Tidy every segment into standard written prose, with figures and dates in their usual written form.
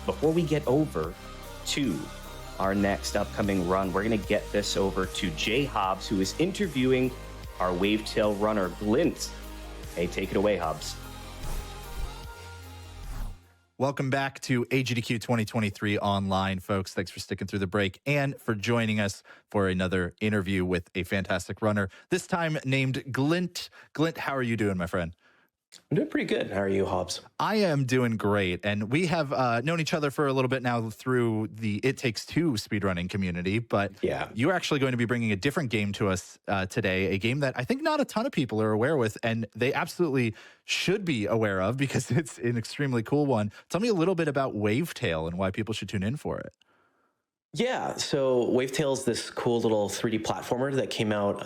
before we get over to our next upcoming run, we're going to get this over to Jay Hobbs, who is interviewing our Wavetale runner, G-lint. Hey, take it away, Hobbs. Welcome back to AGDQ 2023 online, folks. Thanks for sticking through the break and for joining us for another interview with a fantastic runner, this time named G-lint. G-lint, how are you doing, my friend? I'm doing pretty good. How are you, Hobbs? I am doing great. And we have known each other for a little bit now through the It Takes Two speedrunning community. But yeah, you're actually going to be bringing a different game to us today, a game that I think not a ton of people are aware with, and they absolutely should be aware of because it's an extremely cool one. Tell me a little bit about Wavetale and why people should tune in for it. Yeah, so Wavetale is this cool little 3D platformer that came out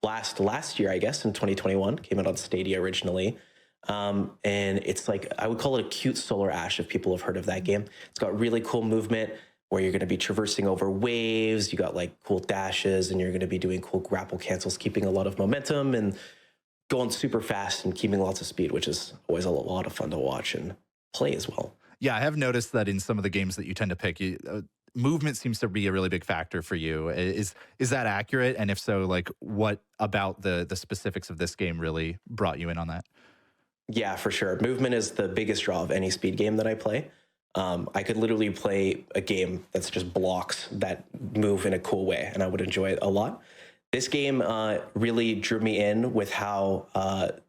last year, I guess, in 2021. Came out on Stadia originally. And it's like, I would call it a cute Solar Ash if people have heard of that game. It's got really cool movement where you're going to be traversing over waves. You got like cool dashes and you're going to be doing cool grapple cancels, keeping a lot of momentum and going super fast and keeping lots of speed, which is always a lot of fun to watch and play as well. Yeah, I have noticed that in some of the games that you tend to pick, movement seems to be a really big factor for you. Is that accurate? And if so, like what about the specifics of this game really brought you in on that? Yeah, for sure. Movement is the biggest draw of any speed game that I play. I could literally play a game that's just blocks that move in a cool way, and I would enjoy it a lot. This game really drew me in with how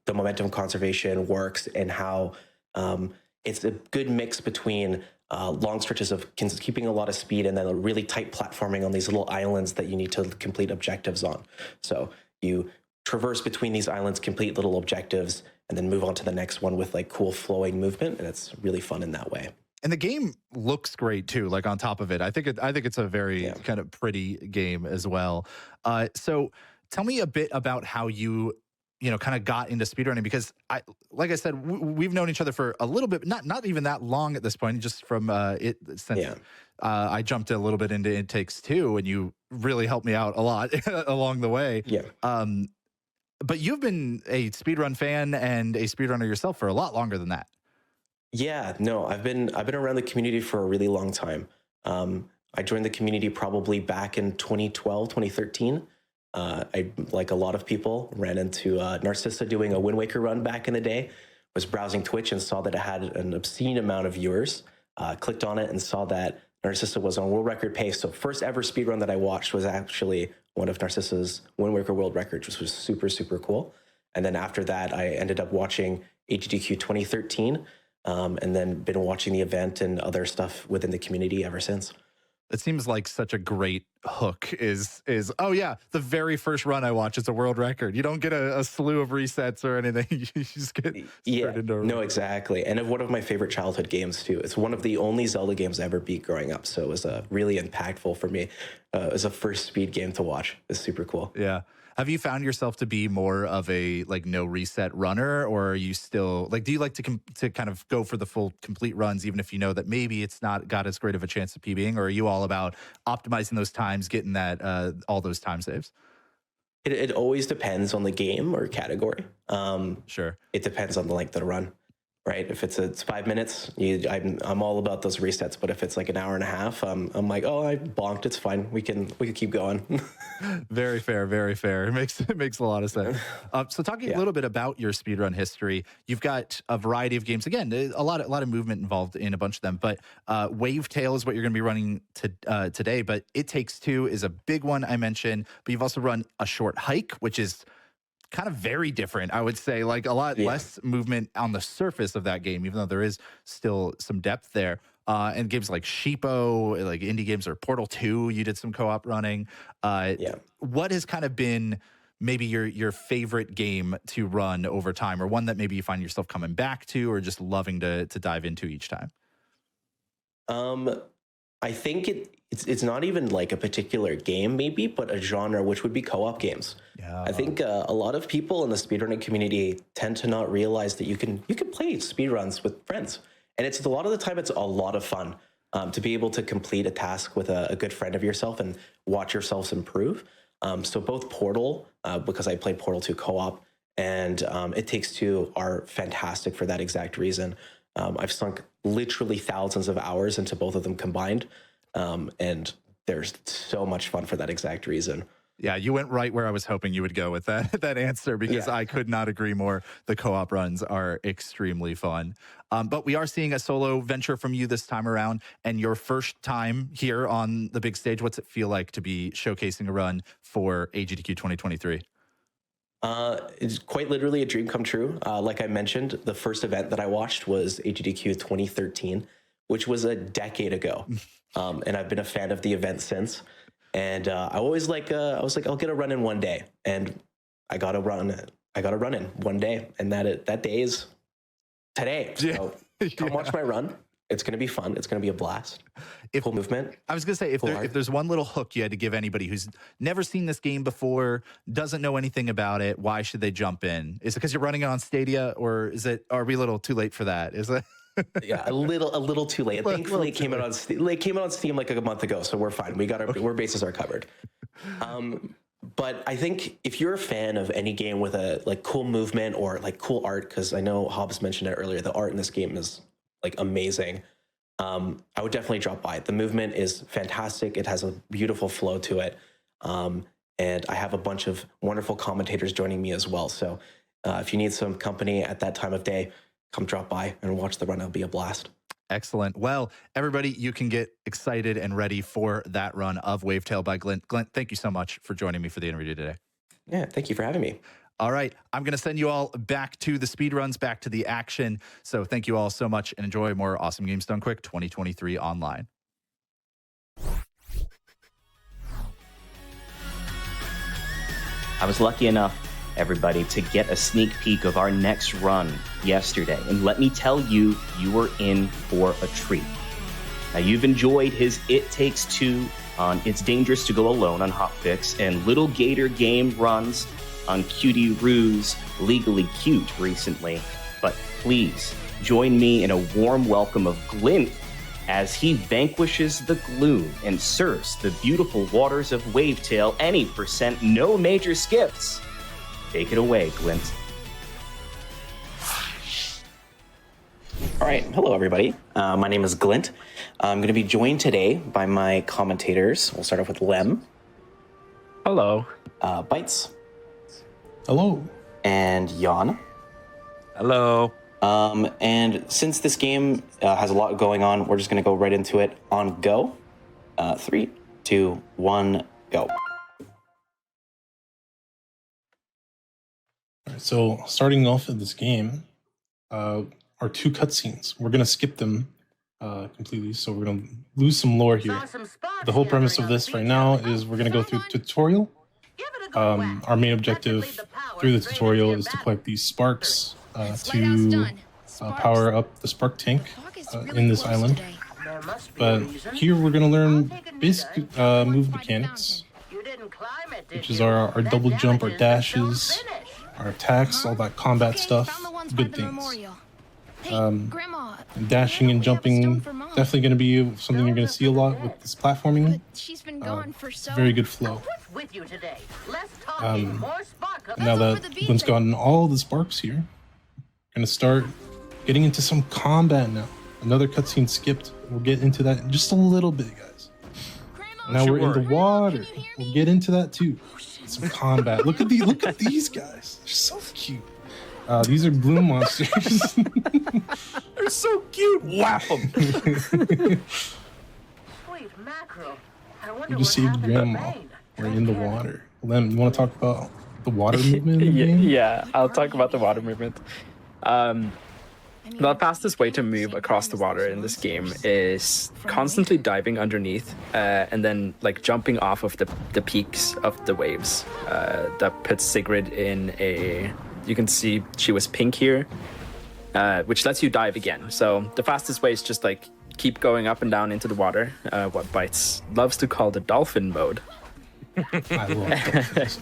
the momentum conservation works and how it's a good mix between long stretches of keeping a lot of speed and then a really tight platforming on these little islands that you need to complete objectives on. So you traverse between these islands, complete little objectives, and then move on to the next one with like cool flowing movement, and it's really fun in that way. And the game looks great too. Like on top of it, I think it's a very kind of pretty game as well. So tell me a bit about how you kind of got into speedrunning, because like I said, we've known each other for a little bit, not even that long at this point, just from I jumped a little bit into It Takes Two, and you really helped me out a lot along the way. Yeah. But you've been a speedrun fan and a speedrunner yourself for a lot longer than that. Yeah, no, I've been around the community for a really long time. I joined the community probably back in 2012, 2013. I, like a lot of people, ran into Narcissa doing a Wind Waker run back in the day, was browsing Twitch and saw that it had an obscene amount of viewers, clicked on it and saw that Narcissa was on world record pace. So first ever speedrun that I watched was actually one of Narcissa's Wind Waker world records, which was super, super cool. And then after that, I ended up watching AGDQ 2013, and then been watching the event and other stuff within the community ever since. It seems like such a great hook is, oh yeah, the very first run I watch is a world record. You don't get a slew of resets or anything. You just get straight into a no, exactly. And of one of my favorite childhood games too. It's one of the only Zelda games I ever beat growing up. So it was really impactful for me as a first speed game to watch. It's super cool. Yeah. Have you found yourself to be more of a like no reset runner, or are you still like, do you like to kind of go for the full complete runs, even if you know that maybe it's not got as great of a chance of PBing, or are you all about optimizing those times, getting that all those time saves? It always depends on the game or category. Sure. It depends on the length of the run. Right, if it's 5 minutes, I'm all about those resets. But if it's like an hour and a half, I'm like, oh, I bonked. It's fine. We can keep going. Very fair, very fair. It makes a lot of sense. So talking a little bit about your speedrun history, you've got a variety of games. Again, a lot of movement involved in a bunch of them. But Wavetale is what you're going to be running today. But It Takes Two is a big one I mentioned. But you've also run A Short Hike, which is kind of very different, I would say, like a lot less movement on the surface of that game, even though there is still some depth there. And games like Sheepo, like indie games, or Portal 2, you did some co-op running. What has kind of been maybe your favorite game to run over time, or one that maybe you find yourself coming back to or just loving to dive into each time? I think it's not even like a particular game maybe, but a genre, which would be co-op games. Yeah. I think a lot of people in the speedrunning community tend to not realize that you can play speedruns with friends. And it's a lot of the time, it's a lot of fun to be able to complete a task with a good friend of yourself and watch yourselves improve. So both Portal, because I play Portal 2 co-op, and It Takes Two are fantastic for that exact reason. I've sunk literally thousands of hours into both of them combined. And there's so much fun for that exact reason. Yeah, you went right where I was hoping you would go with that answer, because I could not agree more. The co-op runs are extremely fun. But we are seeing a solo venture from you this time around, and your first time here on the big stage. What's it feel like to be showcasing a run for AGDQ 2023? It's quite literally a dream come true. Like I mentioned, the first event that I watched was AGDQ 2013, which was a decade ago. And I've been a fan of the event since. And I was like, I'll get a run in one day. And I got a run in one day. And that day is today. So come watch my run. It's going to be fun. It's going to be a blast. Cool movement. I was going to say, if there's one little hook you had to give anybody who's never seen this game before, doesn't know anything about it, why should they jump in? Is it because you're running it on Stadia, or are we a little too late for that? Is it? Yeah, a little too late. Thankfully, it came out on Steam like a month ago, so we're fine. Our bases are covered. But I think if you're a fan of any game with a cool movement or cool art, because I know Hobbs mentioned it earlier, the art in this game is amazing. I would definitely drop by. The movement is fantastic. It has a beautiful flow to it, and I have a bunch of wonderful commentators joining me as well. So if you need some company at that time of day, come drop by and watch the run. It'll be a blast. Excellent. Well, everybody, you can get excited and ready for that run of Wavetale by G-lint. G-lint, thank you so much for joining me for the interview today. Yeah, thank you for having me. All right, I'm going to send you all back to the speedruns, back to the action. So thank you all so much, and enjoy more Awesome Games Done Quick 2023 online. I was lucky enough, everybody, to get a sneak peek of our next run yesterday. And let me tell you, you were in for a treat. Now, you've enjoyed his It Takes Two on It's Dangerous to Go Alone on Hotfix, and Little Gator Game runs on Cutie Roo's Legally Cute recently. But please join me in a warm welcome of G-lint as he vanquishes the gloom and surfs the beautiful waters of Wavetale, any percent, no major skips. Take it away, G-lint. All right, hello everybody. My name is G-lint. I'm going to be joined today by my commentators. We'll start off with Lem. Hello. Bites. Hello. And Jan. Hello. And since this game has a lot going on, we're just going to go right into it on go. 3, 2, 1, go. All right, so starting off in this game are 2 cutscenes. We're going to skip them completely, so we're going to lose some lore here. The whole premise of this right now is we're going to go through the tutorial. Our main objective through the tutorial is to collect these sparks to power up the spark tank in this island. But here we're going to learn basic move mechanics, which is our double jump, our dashes, our attacks, all that combat stuff, good things. Dashing and jumping, definitely going to be something you're going to see a lot with this platforming. Very good flow. Now that G-lint's gotten all the sparks here, going to start getting into some combat now. Another cutscene skipped. We'll get into that in just a little bit, guys. Now we're in the water. We'll get into that too. Some combat. Look at these guys. They're so cute. These are bloom monsters. They're so cute. Whap them. We just saved Grandma. We're in the water. Lem, you want to talk about the water movement in the game? Yeah, I'll talk about the water movement. The fastest way to move across the water in this game is constantly diving underneath and then jumping off of the peaks of the waves. That puts Sigrid in a... You can see she was pink here, which lets you dive again. So the fastest way is just keep going up and down into the water, what Bites loves to call the dolphin mode. I love dolphins.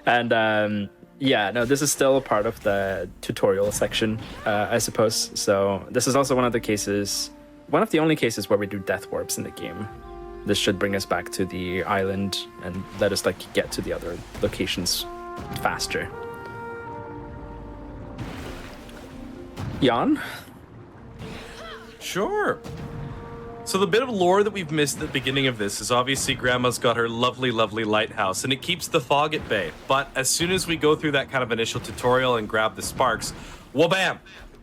And yeah, no, this is still a part of the tutorial section, I suppose. So this is also one of the only cases where we do death warps in the game. This should bring us back to the island and let us get to the other locations faster. Jan? Sure. So the bit of lore that we've missed at the beginning of this is obviously Grandma's got her lovely, lovely lighthouse, and it keeps the fog at bay. But as soon as we go through that kind of initial tutorial and grab the sparks, wha-bam!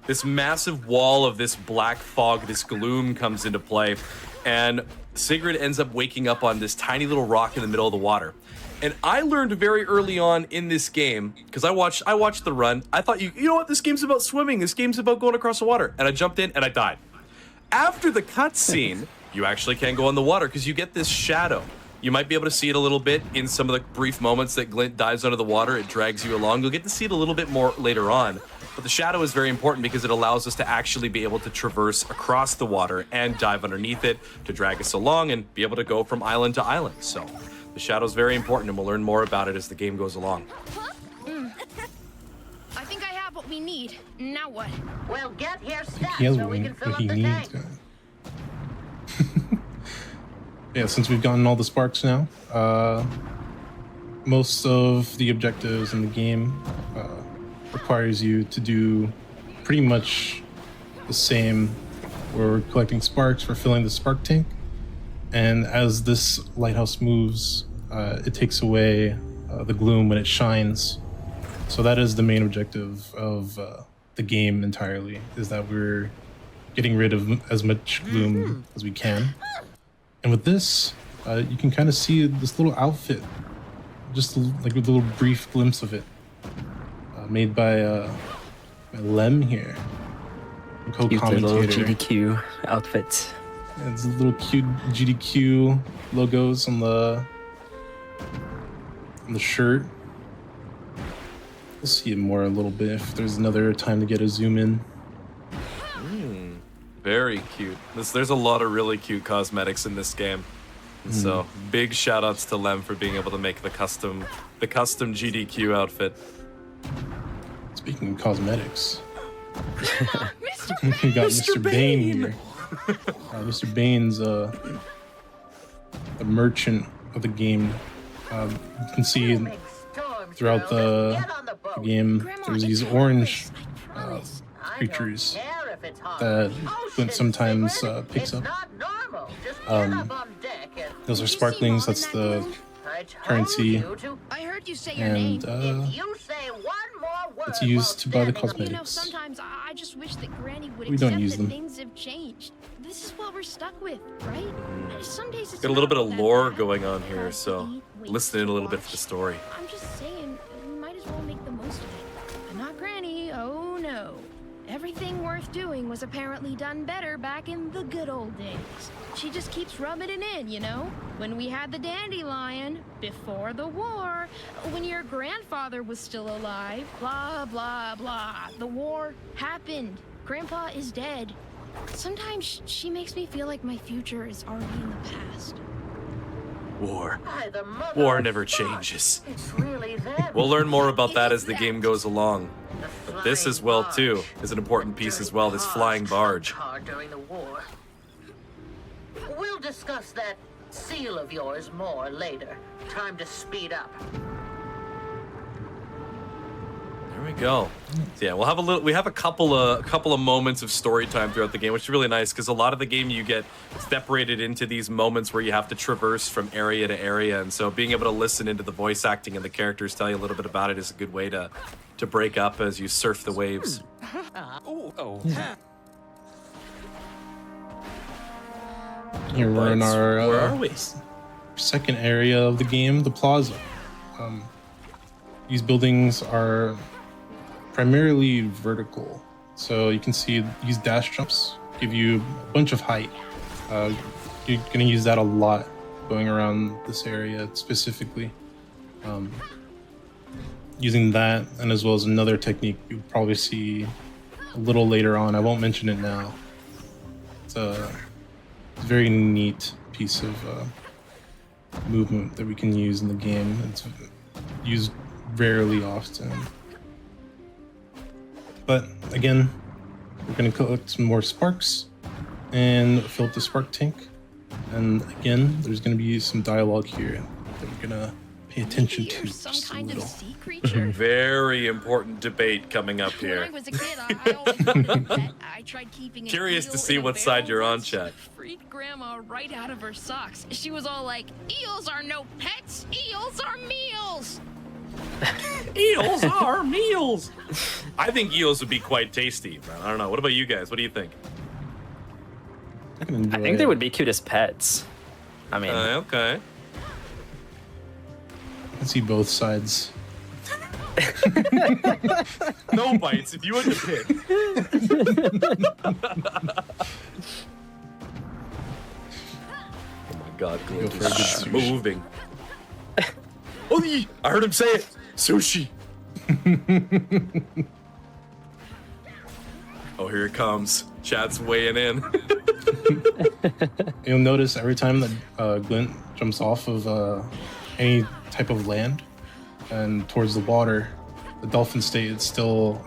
This massive wall of this black fog, this gloom comes into play, and Sigrid ends up waking up on this tiny little rock in the middle of the water. And I learned very early on in this game, because I watched the run, I thought, you know what, this game's about swimming, this game's about going across the water. And I jumped in and I died. After the cutscene, you actually can go in the water because you get this shadow. You might be able to see it a little bit in some of the brief moments that Glint dives under the water. It drags you along. You'll get to see it a little bit more later on. But the shadow is very important because it allows us to actually be able to traverse across the water and dive underneath it to drag us along and be able to go from island to island. So the shadow is very important, and we'll learn more about it as the game goes along. I think I have what we need. Now what? Well, get here stat He has so we can what fill up he the needs. tank. Yeah, since we've gotten all the sparks now, most of the objectives in the game requires you to do pretty much the same. We're collecting sparks, we're filling the spark tank, and as this lighthouse moves, it takes away the gloom when it shines. So that is the main objective of the game entirely, is that we're getting rid of as much gloom as we can. And with this, you can kind of see this little outfit, just like a little brief glimpse of it, made by Lem here, Cute little co-commentator. GDQ outfit. And it's little cute GDQ logos on the shirt. We'll see it more a little bit if there's another time to get a zoom in. Very cute. There's a lot of really cute cosmetics in this game. And so big shout outs to Lem for being able to make the custom GDQ outfit. Speaking of cosmetics, we got Mr. Bane here. Mr. Bane's the merchant of the game. You can see throughout the game there's these orange creatures that Glint sometimes picks up. Those are sparklings, that's the currency, I heard you say your and name. it's used to buy the You know, cosmetics. sometimes I just wish that Granny would We don't accept use that them. things have changed. This is what we're stuck with, right? Some days it's Got a little bit not of that lore bad. going on here, so Constantly waits listen in to a little bit watch. for the story. I'm just saying, we might as well make the most of it. But not Granny, oh no. Everything worth doing was apparently done better back in the good old days. She just keeps rubbing it in, you know? When we had the dandelion, before the war, when your grandfather was still alive, blah, blah, blah. The war happened. Grandpa is dead. Sometimes she makes me feel like my future is already in the past. War. By the mother War of never fuck, changes. It's really them. We'll learn more about that as the game goes along. The But this as flying well too barge. is an important piece as well, this Dirty flying cars barge. trumped hard during the war. We'll discuss that seal of yours more later. Time to speed up. There we go. So yeah, we have a couple of moments of story time throughout the game, which is really nice because a lot of the game you get separated into these moments where you have to traverse from area to area, and so being able to listen into the voice acting and the characters tell you a little bit about it is a good way to break up as you surf the waves. Here we're in our Where are we? second area of the game, the plaza. These buildings are primarily vertical, so you can see these dash jumps give you a bunch of height. You're going to use that a lot going around this area specifically. Using that, and as well as another technique you'll probably see a little later on. I won't mention it now. It's a very neat piece of movement that we can use in the game. It's used rarely often. But again, we're going to collect some more sparks and fill up the spark tank. And again, there's going to be some dialogue here that we're going to pay attention to You're some just a kind of little. sea creature. Very important debate coming up When I here. was a kid, I always wanted a pet. I tried keeping an Curious to eel see in a what side barrel you're on, once. chat. Freaked Grandma right out of her socks. She was all like, "Eels are no pets. Eels are meals." Eels are meals. I think eels would be quite tasty, but I don't know. What about you guys? What do you think? I can enjoy I think they it. would be cute as pets. I mean, Okay. I see both sides. No bites if you had to pick. Oh my God, Glint Go for a good is sushi. moving. Oh, I heard him say it. Sushi. Oh, here it comes. Chat's weighing in. You'll notice every time that Glint jumps off of any type of land and towards the water, the dolphin state it still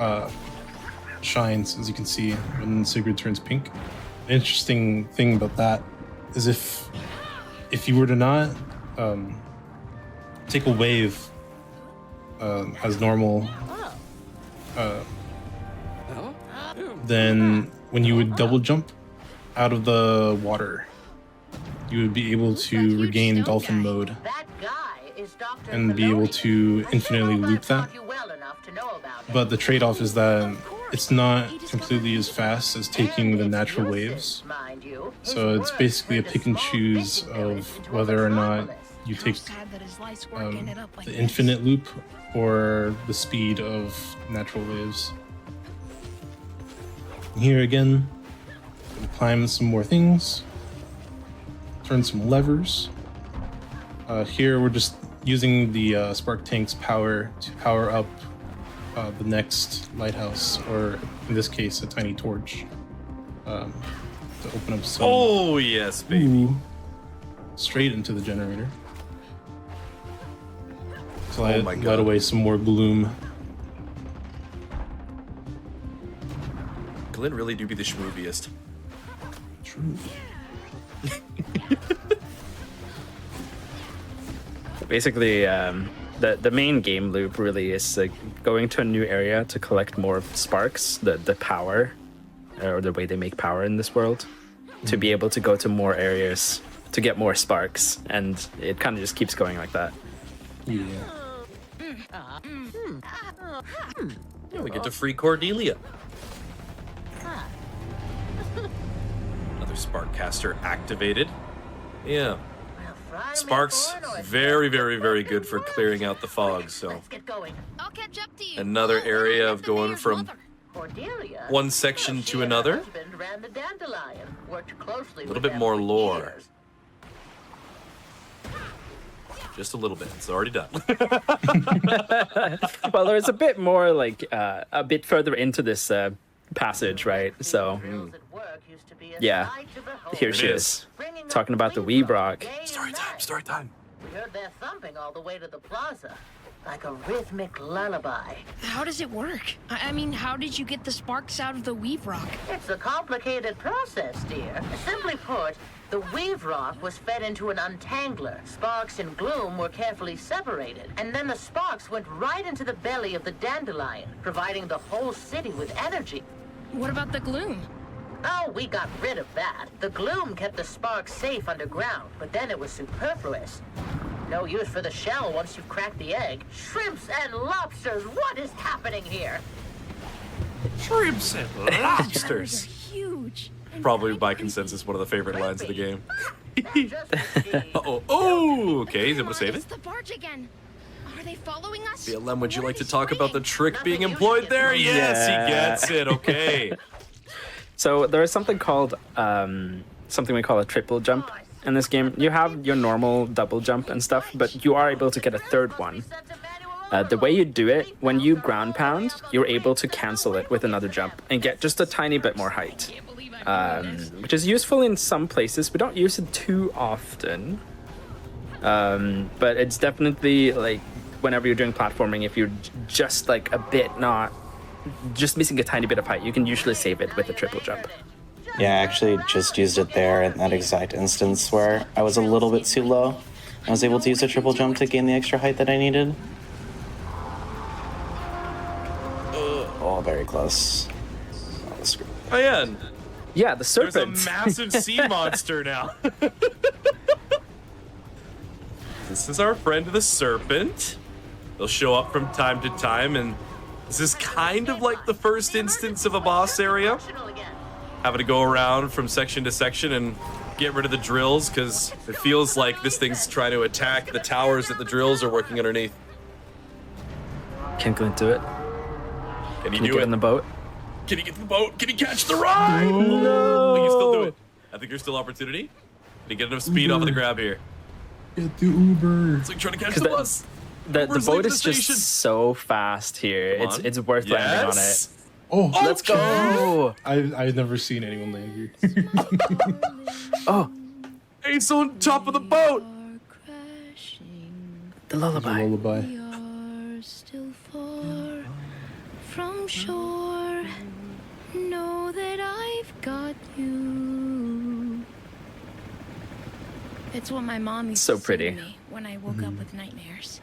shines, as you can see when Sigrid turns pink. The interesting thing about that is if you were to not take a wave as normal, then when you would double jump out of the water, you would be able to regain dolphin mode That guy is Dr. and be able Filoni. to I infinitely hope I've loop that. taught you well enough to know about him. But the trade-off is that it's not completely as fast as taking And the it's natural useless, waves. mind you. His So it's work basically a turned pick and small choose fishing village of into a whether or not metropolis. you How take sad that his life's work ended up like the this. infinite loop or the speed of natural waves. Here again, climb some more things, turn some levers. Here we're just using the spark tank's power to power up the next lighthouse, or in this case, a tiny torch, to open up some Oh, yes, baby. ooh, straight into the generator. So I my light God. away some more gloom. Glint really do be the schmooviest. True. basically, the main game loop really is like going to a new area to collect more sparks, the power, or the way they make power in this world, to be able to go to more areas to get more sparks, and it kind of just keeps going like that. Yeah. Yeah, we get to free Cordelia. Another spark caster activated. Yeah. Well, fry 'em in Sparks, corn or very, very, very good for clearing out the fog. So Let's get going. I'll catch up to you. another Oh, area look of at the going mayor's from mother. Cordelia. one section Well, to she and her another. husband ran the Dandelion, worked closely A little with bit them more for lore. years. Just a little bit. It's already done. Well, there's a bit more like a bit further into this passage, right? So Girls at work used to be a yeah, sight to behold. here she It is, Bringing up talking about the Weebrock Weebrock. day and Story time, night. story time. We heard their thumping all the way to the plaza, like a rhythmic lullaby. How does it work? I mean, how did you get the sparks out of the weave rock? It's a complicated process, dear. Simply put, the weave rock was fed into an untangler. Sparks and gloom were carefully separated, and then the sparks went right into the belly of the dandelion, providing the whole city with energy. What about the gloom? Oh, we got rid of that. The gloom kept the sparks safe underground, but then it was superfluous. No use for the shell once you've cracked the egg. Shrimps and lobsters, what is happening here? Shrimps and Those are lobsters. huge. And Probably very by creepy. consensus one of the favorite lines of the game. Now just proceed. Uh-oh. Oh, okay. He's able to save It's it. the barge again. Are they following us? BLM, would you What are like to they talk about the spraying? trick being Nothing you employed should there? get Yes, Yeah. he gets it. Okay. So there is something called something we call a triple jump in this game. You have your normal double jump and stuff, but you are able to get a third one. The way you do it, when you ground pound, you're able to cancel it with another jump and get just a tiny bit more height, Can't believe I'm doing this. which is useful in some places. We don't use it too often, but it's definitely like whenever you're doing platforming, if you're just like a bit not, just missing a tiny bit of height, you can usually save it with a triple jump. Yeah, I actually just used it there in that exact instance where I was a little bit too low. I was able to use a triple jump to gain the extra height that I needed. Oh, very close. Oh, screw. Ian, Yeah, the there's serpent. a massive sea monster now. This is our friend the serpent. They'll show up from time to time, and this is kind of like the first instance of a boss area. Having to go around from section to section and get rid of the drills, because it feels like this thing's trying to attack the towers that the drills are working underneath. Can Glint do it? Can you Can you do get it? in the boat? Can he get to the boat? Can he catch the ride? No! He can still do it. I think there's still opportunity. Can he get enough speed off of the grab here? Get the Uber. It's like trying to catch 'Cause the that- bus. The Uber's boat leaving is the just station. so fast here. Come on. It's worth landing on it. Yes. Oh, Let's go! I've never seen anyone land here. Oh, Ace on top of the boat. the lullaby. Lullaby. We are still far from shore. Know that I've got you. It's what my mom used So to pretty. sing to me when I woke up with nightmares.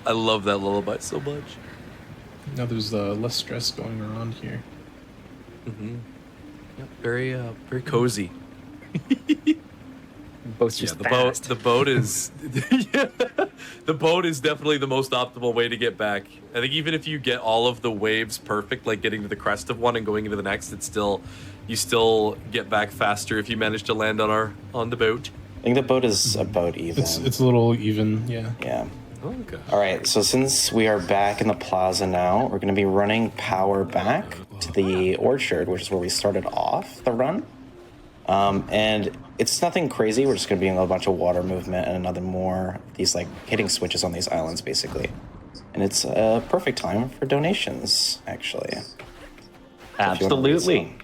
I love that lullaby so much. Now there's less stress going around here. Yep, very cozy. Boat's just the fast. boat is yeah, the boat is definitely the most optimal way to get back. I think even if you get all of the waves perfect, like getting to the crest of one and going into the next, you still get back faster if you manage to land on the boat. I think the boat is about even. It's a little even, yeah. Yeah. Okay. All right, so since we are back in the plaza now, we're going to be running power back to the orchard, which is where we started off the run. And it's nothing crazy. We're just going to be in a bunch of water movement and another more these like hitting switches on these islands, basically. And it's a perfect time for donations, actually. Absolutely.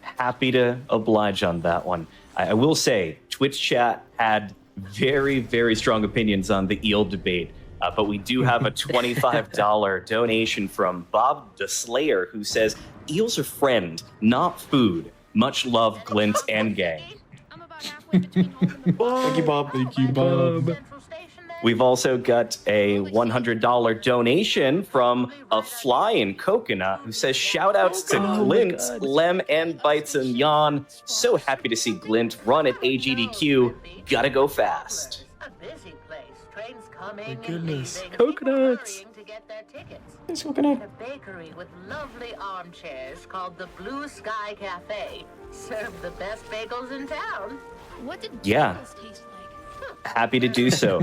Happy to oblige on that one. I will say, Twitch chat had very, very strong opinions on the eel debate, but we do have a $25 donation from Bob the Slayer, who says, eels are friend, not food. Much love, Glint and gang. I'm about halfway between home and the bar. Thank you, Bob. Thank you, Bob. Central Station there. We've also got a $100 donation from a flying coconut who says, shout outs to Glint, Lem, and Bites and Yon. So happy to see Glint run at AGDQ. Gotta go fast. A busy place. Trains coming and goodness. leaving. People Coconuts. hurrying to get their tickets. Thanks, Coconut. A bakery with lovely armchairs called the Blue Sky Cafe. Serve the best bagels in town. What did Yeah. bagels taste like? Happy to do so.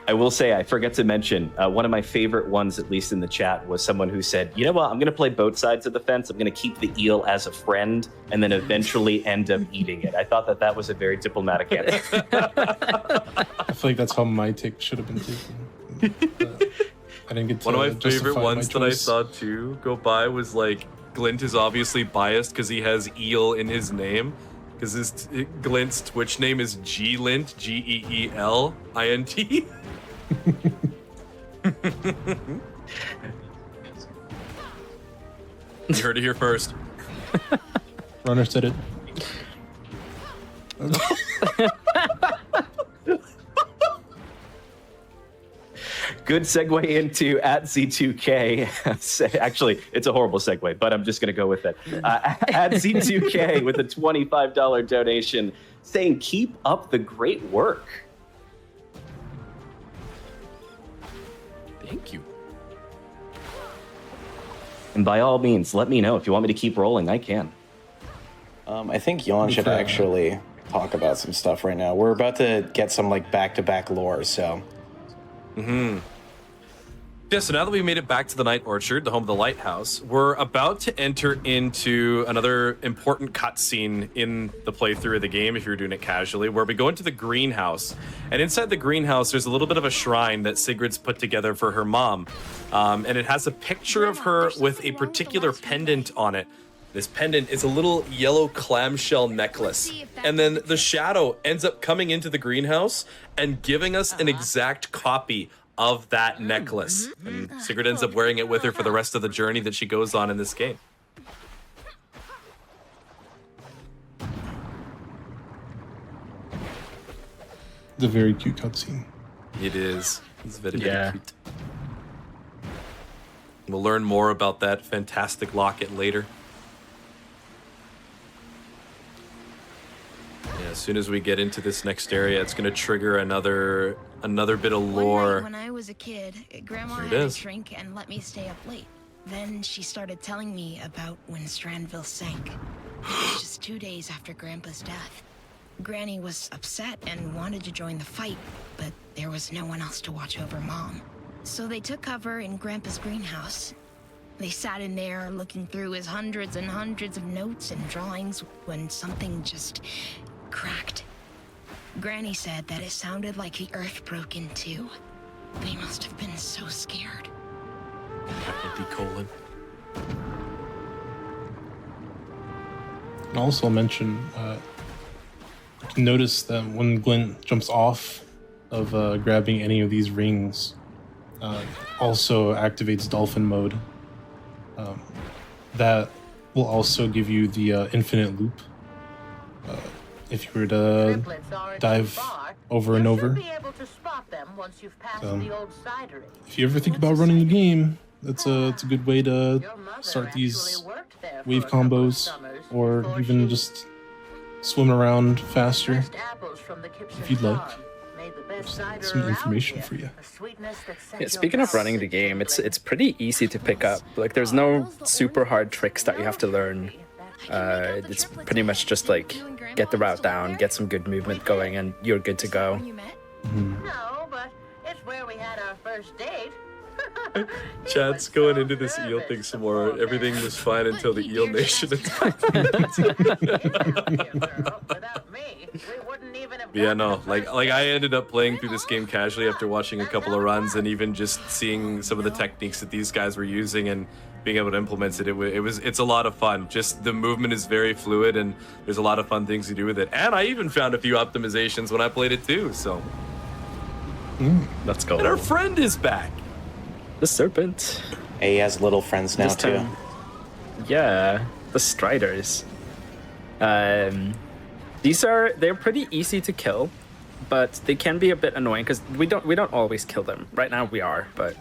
I will say, I forget to mention, one of my favorite ones, at least in the chat, was someone who said, you know what, I'm going to play both sides of the fence. I'm going to keep the eel as a friend and then eventually end up eating it. I thought that that was a very diplomatic answer. I feel like that's how my take should have been taken. I didn't get to One of my justify favorite my ones that I choice. saw too go by was like, Glint is obviously biased because he has eel in his name. Because Glint's Twitch name is G-lint, Geelint. You heard it here first. Runner said it. Good segue into at Z2K. Actually, it's a horrible segue, but I'm just going to go with it. At Z2K with a $25 donation saying, keep up the great work. Thank you. And by all means, let me know if you want me to keep rolling. I can. I think Yon should actually talk about some stuff right now. We're about to get some like back-to-back lore, so. Yeah, so now that we made it back to the Night Orchard, the home of the lighthouse, we're about to enter into another important cutscene in the playthrough of the game, if you're doing it casually, where we go into the greenhouse. And inside the greenhouse, there's a little bit of a shrine that Sigrid's put together for her mom. And it has a picture of her with a particular pendant on it. This pendant is a little yellow clamshell necklace. And then the shadow ends up coming into the greenhouse and giving us an exact copy of that necklace. And Sigrid ends up wearing it with her for the rest of the journey that she goes on in this game. It's a very cute cutscene. It is. It's very, Yeah. very cute. We'll learn more about that fantastic locket later. Yeah, as soon as we get into this next area, it's going to trigger another bit of One lore. night when I was a kid, Grandma There it had a is. drink and let me stay up late. Then she started telling me about when Strandville sank. It was just 2 days after Grandpa's death. Granny was upset and wanted to join the fight, but there was no one else to watch over Mom. So they took cover in Grandpa's greenhouse. They sat in there looking through his hundreds and hundreds of notes and drawings when something just cracked. Granny said that it sounded like the earth broke in two. They must have been so scared. Anti-colon. And also I'll mention, you can notice that when Glint jumps off of grabbing any of these rings, also activates dolphin mode. That will also give you the infinite loop. If you were to Triplets aren't dive too far. over and You over. should be able to spot them once you've passed the old cidery. If you ever think about running a game, it's a good way to Your mother start these actually worked there for wave a couple of combos, summers or before even she just swim around faster. pressed apples from the Kipson If you'd like. farm. Made the best cider Some around information here. for you. A sweetness that set Yeah, your speaking of mouth running the game, it's tingling. pretty easy to pick up. Like, there's no super hard tricks that you have to learn. It's pretty much just like get the route down, get some good movement going, and you're good to go. When you met? No, but it's where we had our first date. Chad's going into this eel thing some more. Everything was fine until the eel nation attacked. Yeah, no, like I ended up playing through this game casually after watching a couple of runs and even just seeing some of the techniques that these guys were using and being able to implement it. It's a lot of fun. Just the movement is very fluid and there's a lot of fun things to do with it. And I even found a few optimizations when I played it too. So, Let's go. and our friend is back. The serpent. He has little friends now This too. time- Yeah, the Striders. They're pretty easy to kill, but they can be a bit annoying because we don't always kill them. Right now we are, but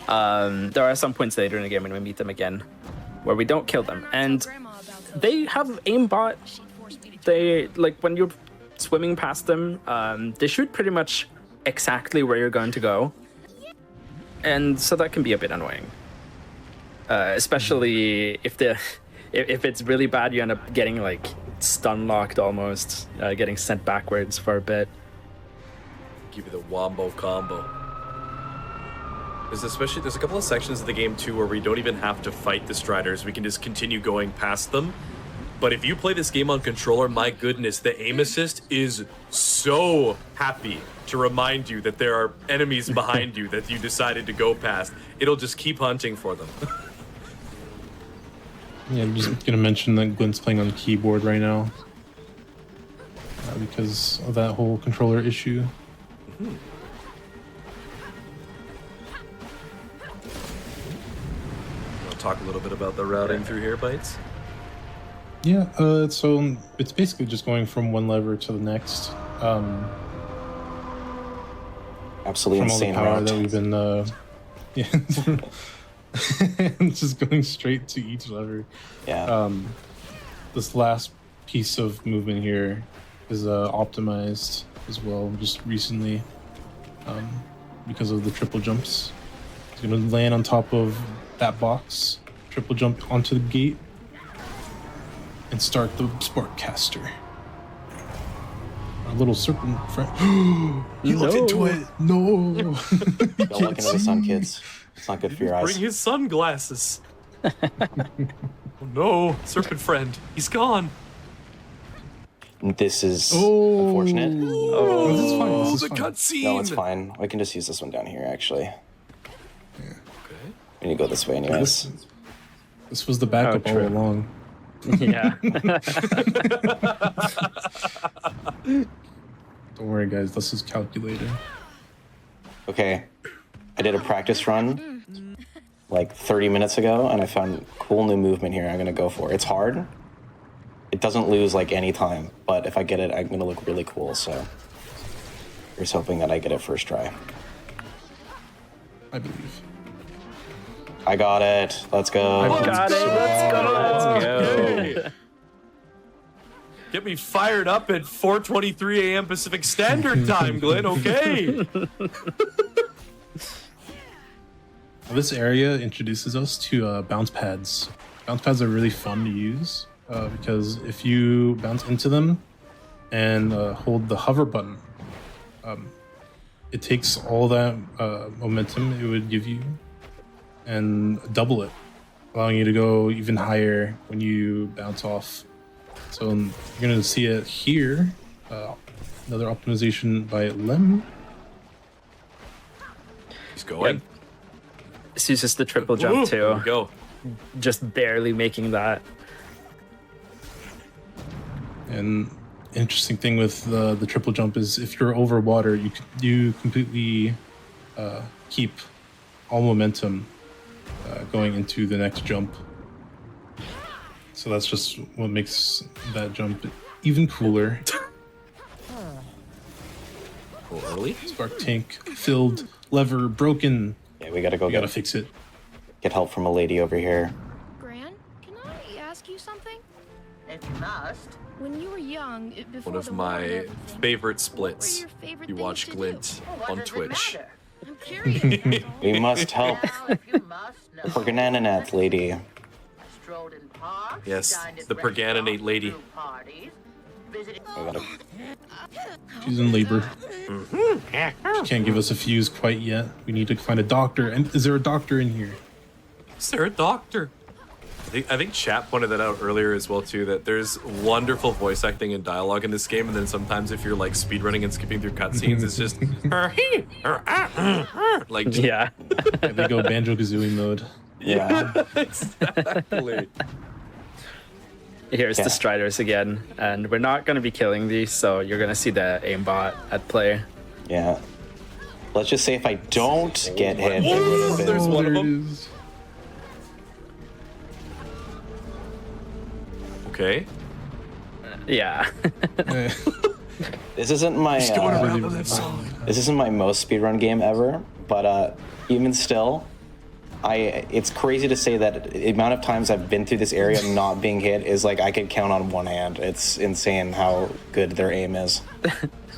there are some points later in the game when we meet them again where we don't kill them, and they have aimbot. They, like, when you're swimming past them, they shoot pretty much exactly where you're going to go, and so that can be a bit annoying. Especially if it's really bad, you end up getting like stun locked almost, getting sent backwards for a bit. Give you the wombo combo. There's a couple of sections of the game too where we don't even have to fight the Striders. We can just continue going past them. But if you play this game on controller, my goodness, the aim assist is so happy to remind you that there are enemies behind you that you decided to go past. It'll just keep hunting for them. Yeah, I'm just gonna mention that Glint's playing on the keyboard right now because of that whole controller issue. I'll talk a little bit about the routing through here, Bites. Yeah, so it's basically just going from one lever to the next. Absolutely From all the insane power route. that we've been, it's just going straight to each lever. Yeah. This last piece of movement here is optimized as well, just recently, because of the triple jumps. It's gonna land on top of that box, triple jump onto the gate, and start the spark caster. Our little serpent friend. You looked into it. No. Don't look into the sun, kids. It's not good for your eyes. Bring his sunglasses. Oh no, serpent friend, he's gone. This is unfortunate. Oh, this is fine. This is the fine. cutscene. No, it's fine. We can just use this one down here, actually. Okay. We need to go this way anyways. This was the backup all true. along. Yeah. Don't worry, guys. This is calculated. Okay. I did a practice run like 30 minutes ago, and I found cool new movement here I'm going to go for. It's hard. It doesn't lose like any time, but if I get it, I'm going to look really cool, so. Here's hoping that I get it first try. I believe. I got it. Let's go. I've got it. Let's go. Okay. Get me fired up at 4:23 a.m. Pacific Standard Time, Glenn. Okay. This area introduces us to bounce pads. Bounce pads are really fun to use because if you bounce into them and hold the hover button, it takes all that momentum it would give you and double it, allowing you to go even higher when you bounce off. So you're going to see it here. Another optimization by Lem. He's going. This uses the triple jump too. There we go. Just barely making that. And interesting thing with the triple jump is if you're over water, you completely keep all momentum going into the next jump. So that's just what makes that jump even cooler. Go early. Spark tank filled, lever broken. Yeah, we gotta go We gotta fix it. get help from a lady over here. Gran, can I ask you something? If you must. When you were young, before One of the war and my everything, favorite what were splits. your favorite You things watch to do? Glint What on does it Twitch. matter? I'm curious. that's all. We must help. Well, if you must know. Pergananat lady. Strolled in parks, Yes, dined at the Pergananate restaurants, lady. threw parties, visited. We gotta She's in labor. She can't give us a fuse quite yet. We need to find a doctor. And is there a doctor in here? Is there a doctor? I think chat pointed that out earlier as well too, that there's wonderful voice acting and dialogue in this game, and then sometimes if you're like speedrunning and skipping through cutscenes, it's just like just, Yeah. They go Banjo-Kazooie mode. Yeah. exactly. Here's Yeah. the Striders again, and we're not going to be killing these, so you're going to see the aimbot at play. Yeah. Let's just say if I don't get hit, Whoa, it would have been- there's one of There it them. is. Okay. Yeah. This isn't my this isn't my most speedrun game ever, but even still, it's crazy to say that the amount of times I've been through this area not being hit is like I could count on one hand. It's insane how good their aim is,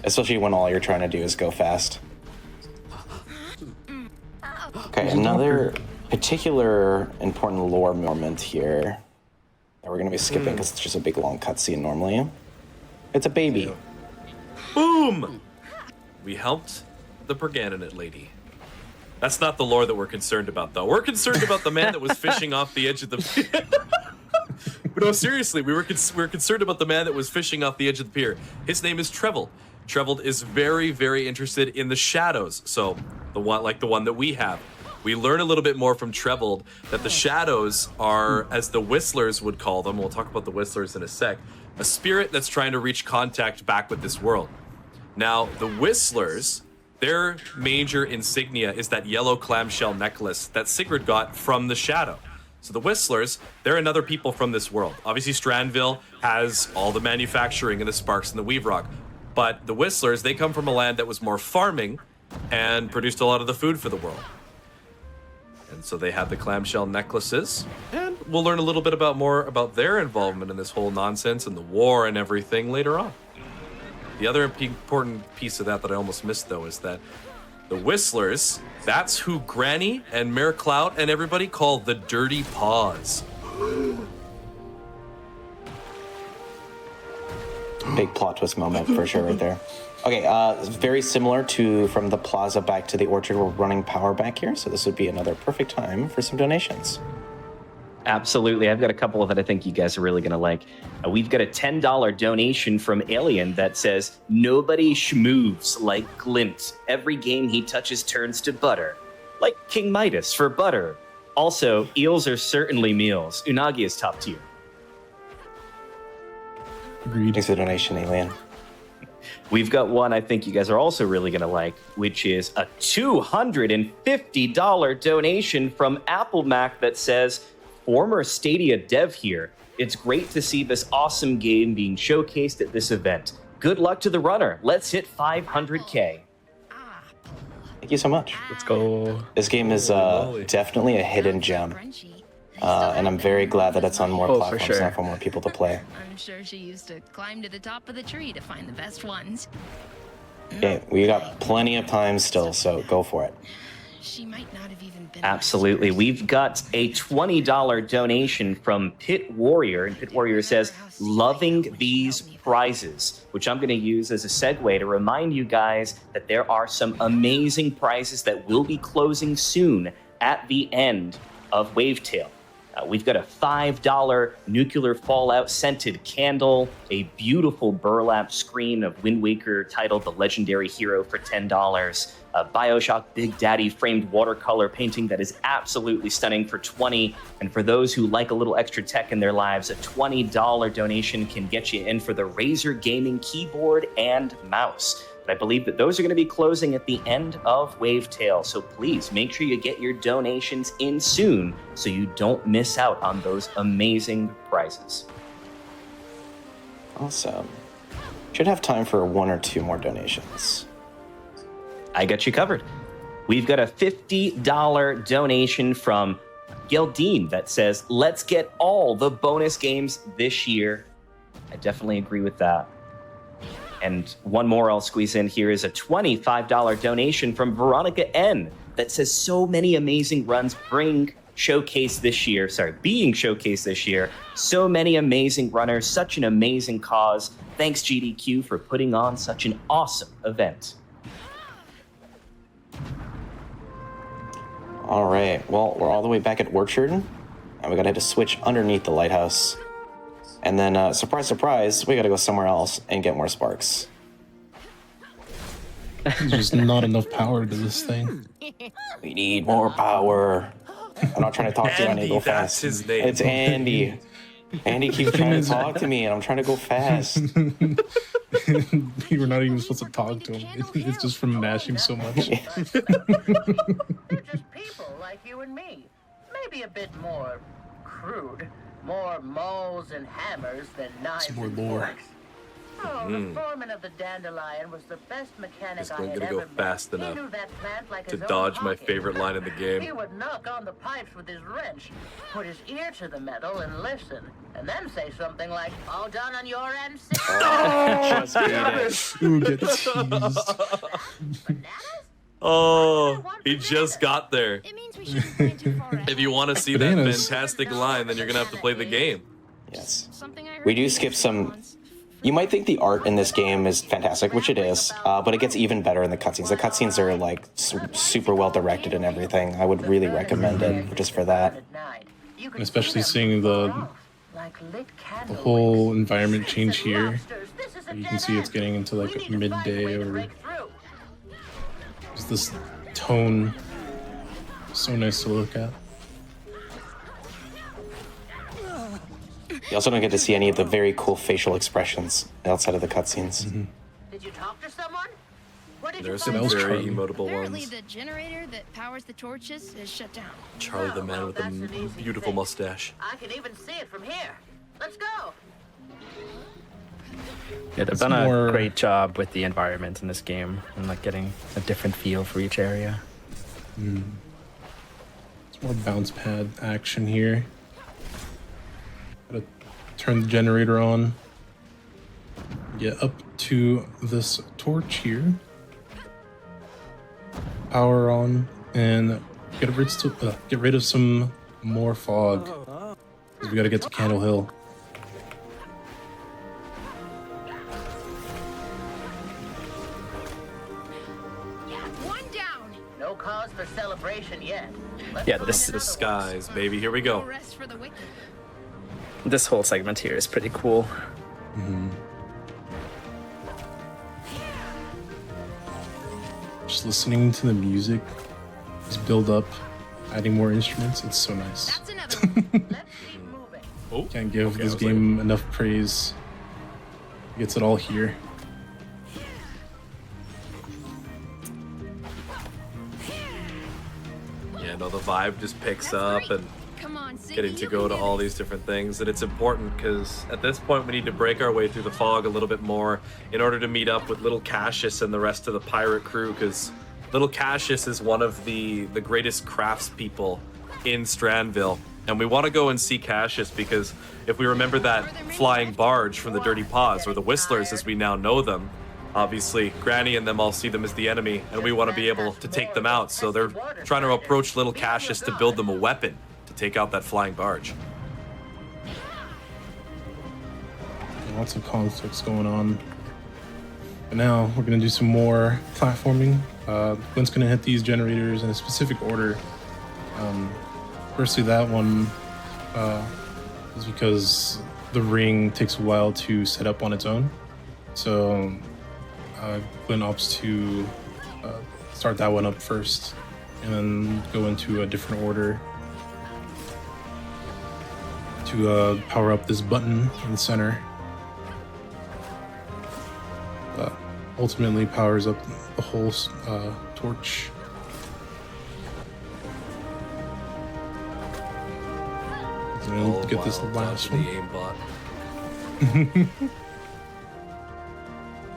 especially when all you're trying to do is go fast. Okay, another particular important lore moment here that we're gonna be skipping because it's just a big long cutscene normally. It's a baby. Boom! We helped the Pergananate lady. That's not the lore that we're concerned about, though. We're concerned about the man that was fishing off the edge of the pier. But no, seriously, we're concerned about the man that was fishing off the edge of the pier. His name is Trevald. Trevald is very, very interested in the shadows. So the one that we have. We learn a little bit more from Trevald that the shadows are, as the Whistlers would call them, we'll talk about the Whistlers in a sec, a spirit that's trying to reach contact back with this world. Now, the Whistlers, their major insignia is that yellow clamshell necklace that Sigrid got from the Shadow. So the Whistlers, they're another people from this world. Obviously, Strandville has all the manufacturing and the sparks and the weave rock. But the Whistlers, they come from a land that was more farming and produced a lot of the food for the world. And so they have the clamshell necklaces. And we'll learn a little bit more about their involvement in this whole nonsense and the war and everything later on. The other important piece of that I almost missed, though, is that the Whistlers, that's who Granny and Mayor Cloud and everybody call the Dirty Paws. Big plot twist moment for sure right there. Okay, very similar to from the plaza back to the orchard, we're running power back here, so this would be another perfect time for some donations. Absolutely. I've got a couple of that I think you guys are really going to like. We've got a $10 donation from Alien that says, "Nobody schmoves like Glint. Every game he touches turns to butter. Like King Midas for butter. Also, eels are certainly meals. Unagi is top tier." Agreed. Thanks for the donation, Alien. We've got one I think you guys are also really going to like, which is a $250 donation from Apple Mac that says, "Former Stadia dev here. It's great to see this awesome game being showcased at this event. Good luck to the runner. Let's hit 500K. Thank you so much. Let's go. This game is definitely a hidden gem. And I'm very glad that it's on more Oh, for platforms sure. now for more people to play. I'm sure she used to climb to the top of the tree to find the best ones. Okay, we got plenty of time still, so go for it. She might not have even been. Absolutely. We've got a $20 donation from Pit Warrior, and Pit Warrior says, loving these prizes, which I'm going to use as a segue to remind you guys that there are some amazing prizes that will be closing soon at the end of Wavetale. We've got a $5 nuclear fallout scented candle, a beautiful burlap screen of Wind Waker titled The Legendary Hero for $10, a Bioshock Big Daddy framed watercolor painting that is absolutely stunning for $20, and for those who like a little extra tech in their lives, a $20 donation can get you in for the Razer Gaming keyboard and mouse. I believe that those are going to be closing at the end of Wavetale, so please make sure you get your donations in soon so you don't miss out on those amazing prizes. Awesome. Should have time for one or two more donations. I got you covered. We've got a $50 donation from Geldine that says, let's get all the bonus games this year. I definitely agree with that. And one more I'll squeeze in here is a $25 donation from Veronica N that says so many amazing runs being showcased this year. So many amazing runners, such an amazing cause. Thanks GDQ for putting on such an awesome event. All right, well, we're all the way back at Orchard, and we gotta hit a switch underneath the lighthouse. And then, surprise, surprise, we gotta go somewhere else and get more sparks. There's just not enough power to this thing. We need more power. I'm not trying to talk to you, I need to go Andy, that's fast. his name. It's Andy. Andy keeps trying to talk to me, and I'm trying to go fast. We were not even supposed to talk to him. It's just from mashing so much. They're just people like you and me. Maybe a bit more crude. More mauls and hammers than knives more and lore. forks. Oh, the foreman of the Dandelion was the best mechanic Just I going had to ever go met. fast He enough knew that plant like to his own dodge my pocket. favorite line in the He game. would knock on the pipes with his wrench, put his ear to the metal and listen, and then say something like, all done on your end, sir? Just beat it. Ooh, get teased. Bananas? Oh, he just got there. It means we shouldn't plan too far ahead. If you want to see that Bananas. fantastic line, then you're going to have to play the game. Yes. Something I heard We do you skip say some. once. You might think the art in this game is fantastic, which it is, but it gets even better in the cutscenes. The cutscenes are like super well directed and everything. I would really recommend it just for that. At night. You could And especially see seeing them the off, like lit the candle whole wicks. environment change here. Lobsters, this is a You dead can see it's end. getting into like We need to find a midday way to or break through. just this tone. So nice to look at. You also don't get to see any of the very cool facial expressions outside of the cutscenes. Did you talk to someone? What did There's you some That was find? very Charlie. emotable Apparently ones. the generator that powers the torches is shut down. Charlie the man with That's an the easy beautiful fix. mustache. I can even see it from here. Let's go. Yeah, they've It's done more- a great job with the environment in this game and like getting a different feel for each area. It's more bounce pad action here. Gotta turn the generator on. Get up to this torch here. Power on and get rid of some more fog. 'Cause we gotta get to Candle Hill. One down. No cause for celebration yet. Let's Yeah, look this at The another skies, baby. Here we No go. rest for the wicked. This whole segment here is pretty cool. Just listening to the music, just build up, adding more instruments. It's so nice. That's another one. one. Let's keep moving. Oh, Can't give okay, I this was like, game enough praise. It gets it all here. yeah, no, the vibe just picks That's up great. and Come on, Ziggy, getting to you go can to do all this. these different things. And it's important because at this point we need to break our way through the fog a little bit more in order to meet up with little Cassius and the rest of the pirate crew, because Little Cassius is one of the greatest craftspeople in Strandville. And we want to go and see Cassius because if we remember that flying barge from the Dirty Paws, or the Whistlers as we now know them, obviously Granny and them all see them as the enemy, and we want to be able to take them out. So they're trying to approach little Cassius to build them a weapon to take out that flying barge. Lots of conflicts going on. But now we're going to do some more platforming. Glint's going to hit these generators in a specific order. Firstly, that one is because the ring takes a while to set up on its own. So Glint opts to start that one up first and then go into a different order to power up this button in the center. Ultimately powers up the whole torch. And we'll get this last one. Aimbot.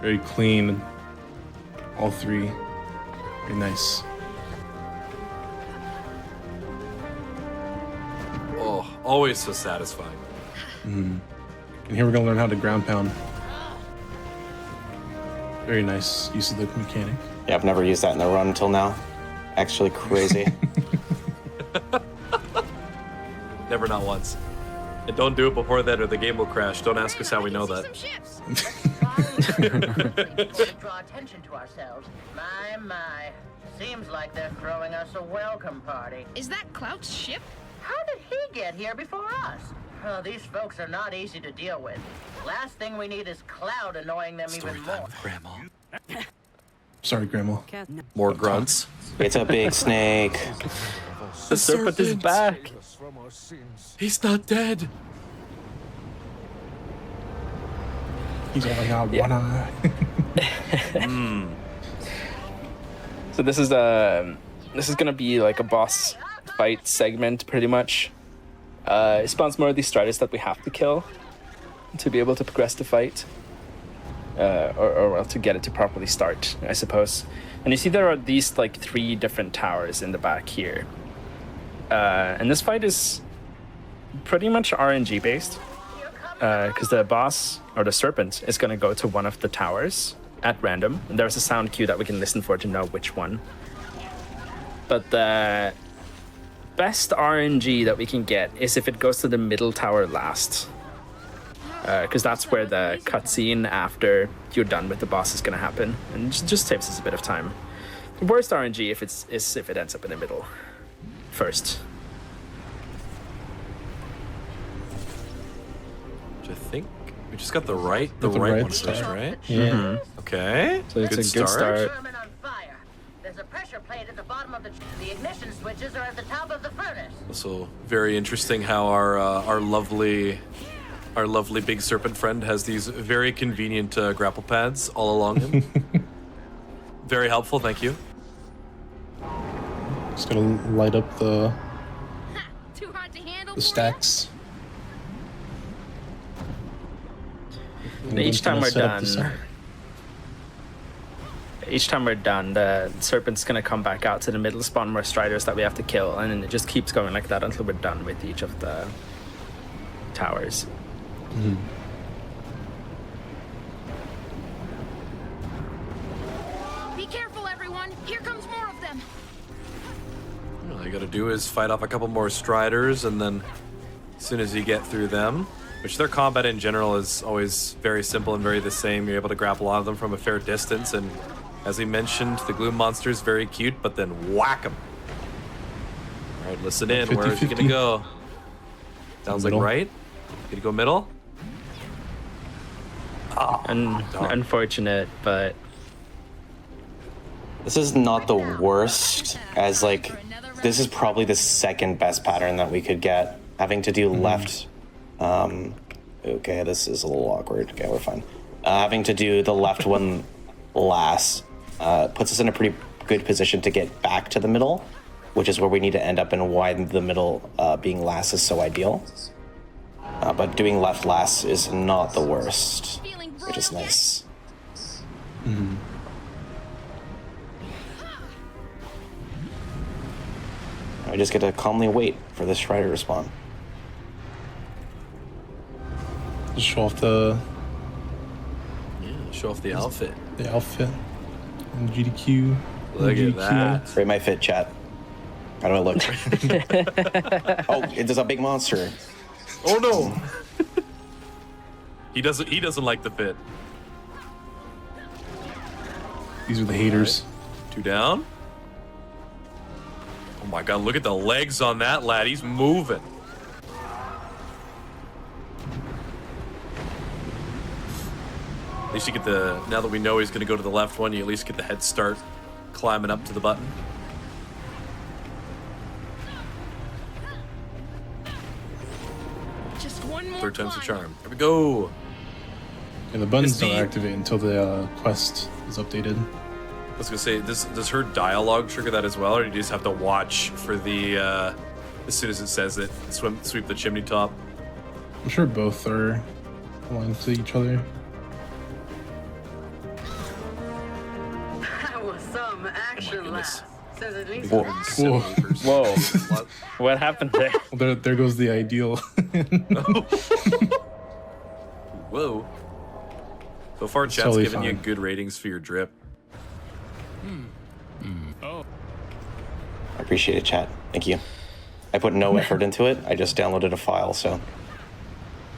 Very clean. All three. Very nice. Oh, always so satisfying. And here we're going to learn how to ground pound. Very nice use of the mechanic. Yeah, I've never used that in a run until now. Actually crazy. Never, not once. And don't do it before that or the game will crash. Don't ask us how we know that. Draw attention to ourselves. My. Seems like they're throwing us a welcome party. Is that Clout's ship? How did he get here before us? Oh, these folks are not easy to deal with. Last thing we need is Cloud annoying them even more. Grandma. Sorry, Grandma. More grunts. It's a big snake. The serpent is back. He's not dead. He's only got one eye. So this is gonna be like a boss fight segment, pretty much. It spawns more of these Striders that we have to kill to be able to progress the fight, or to get it to properly start, I suppose. And you see there are these like 3 different towers in the back here, and this fight is pretty much RNG based, because the boss or the serpent is going to go to one of the towers at random, and there's a sound cue that we can listen for to know which one. But the best RNG that we can get is if it goes to the middle tower last, because that's where the cutscene after you're done with the boss is going to happen, and it just saves us a bit of time. The worst RNG is if it ends up in the middle first. Which I think we just got the right the one right first, start. right? Yeah. Okay. So it's a good start. Sherman on fire. There's a pressure plate at the bottom of the ignition switches are at the top of the furnace. Also very interesting how our lovely big serpent friend has these very convenient grapple pads all along him. Very helpful, thank you. Just gonna light up the Too hard to handle. the stacks. And each time we're done, the serpent's gonna come back out to the middle, spawn more Striders that we have to kill, and then it just keeps going like that until we're done with each of the towers. Be careful, everyone. Here comes more of them. All you gotta do is fight off a couple more Striders, and then as soon as you get through them, which their combat in general is always very simple and very the same, you're able to grapple on them from a fair distance, and as we mentioned, the Gloom monster is very cute, but then whack them. All right, listen in. Where is he gonna go? Sounds like Middle. right. Gonna go middle. Unfortunate, but This is not the worst, as like, this is probably the second best pattern that we could get. Having to do left. Okay, this is a little awkward. Okay, we're fine. Having to do the left one last puts us in a pretty good position to get back to the middle, which is where we need to end up, and why the middle being last is so ideal. But doing left last is not the worst, which is nice. just get to calmly wait for this Strider to respond. Just show off the Show off the outfit. outfit and GDQ. Look at that. Rate my fit, chat. How do I look? Oh, there's a big monster. Oh no. He doesn't like the fit. These are the haters. 2 down. Oh my god, look at the legs on that lad. He's moving. At least you get the, now that we know he's going to go to the left one, you at least get the head start climbing up to the button. Just one more 3rd time's the climb. charm. There we go. And the buttons It's don't the- activate until the quest is updated. I was going to say, does her dialogue trigger that as well, or do you just have to watch for the, as soon as it says it, sweep the chimney top? I'm sure both are aligned to each other. That was some action, goodness. lass. Says at least Whoa. Whoa. What happened there? Well, there goes the ideal. Whoa. So far, chat's Totally giving you fine. good ratings for your drip. I appreciate it, chat. Thank you. I put no effort into it. I just downloaded a file, so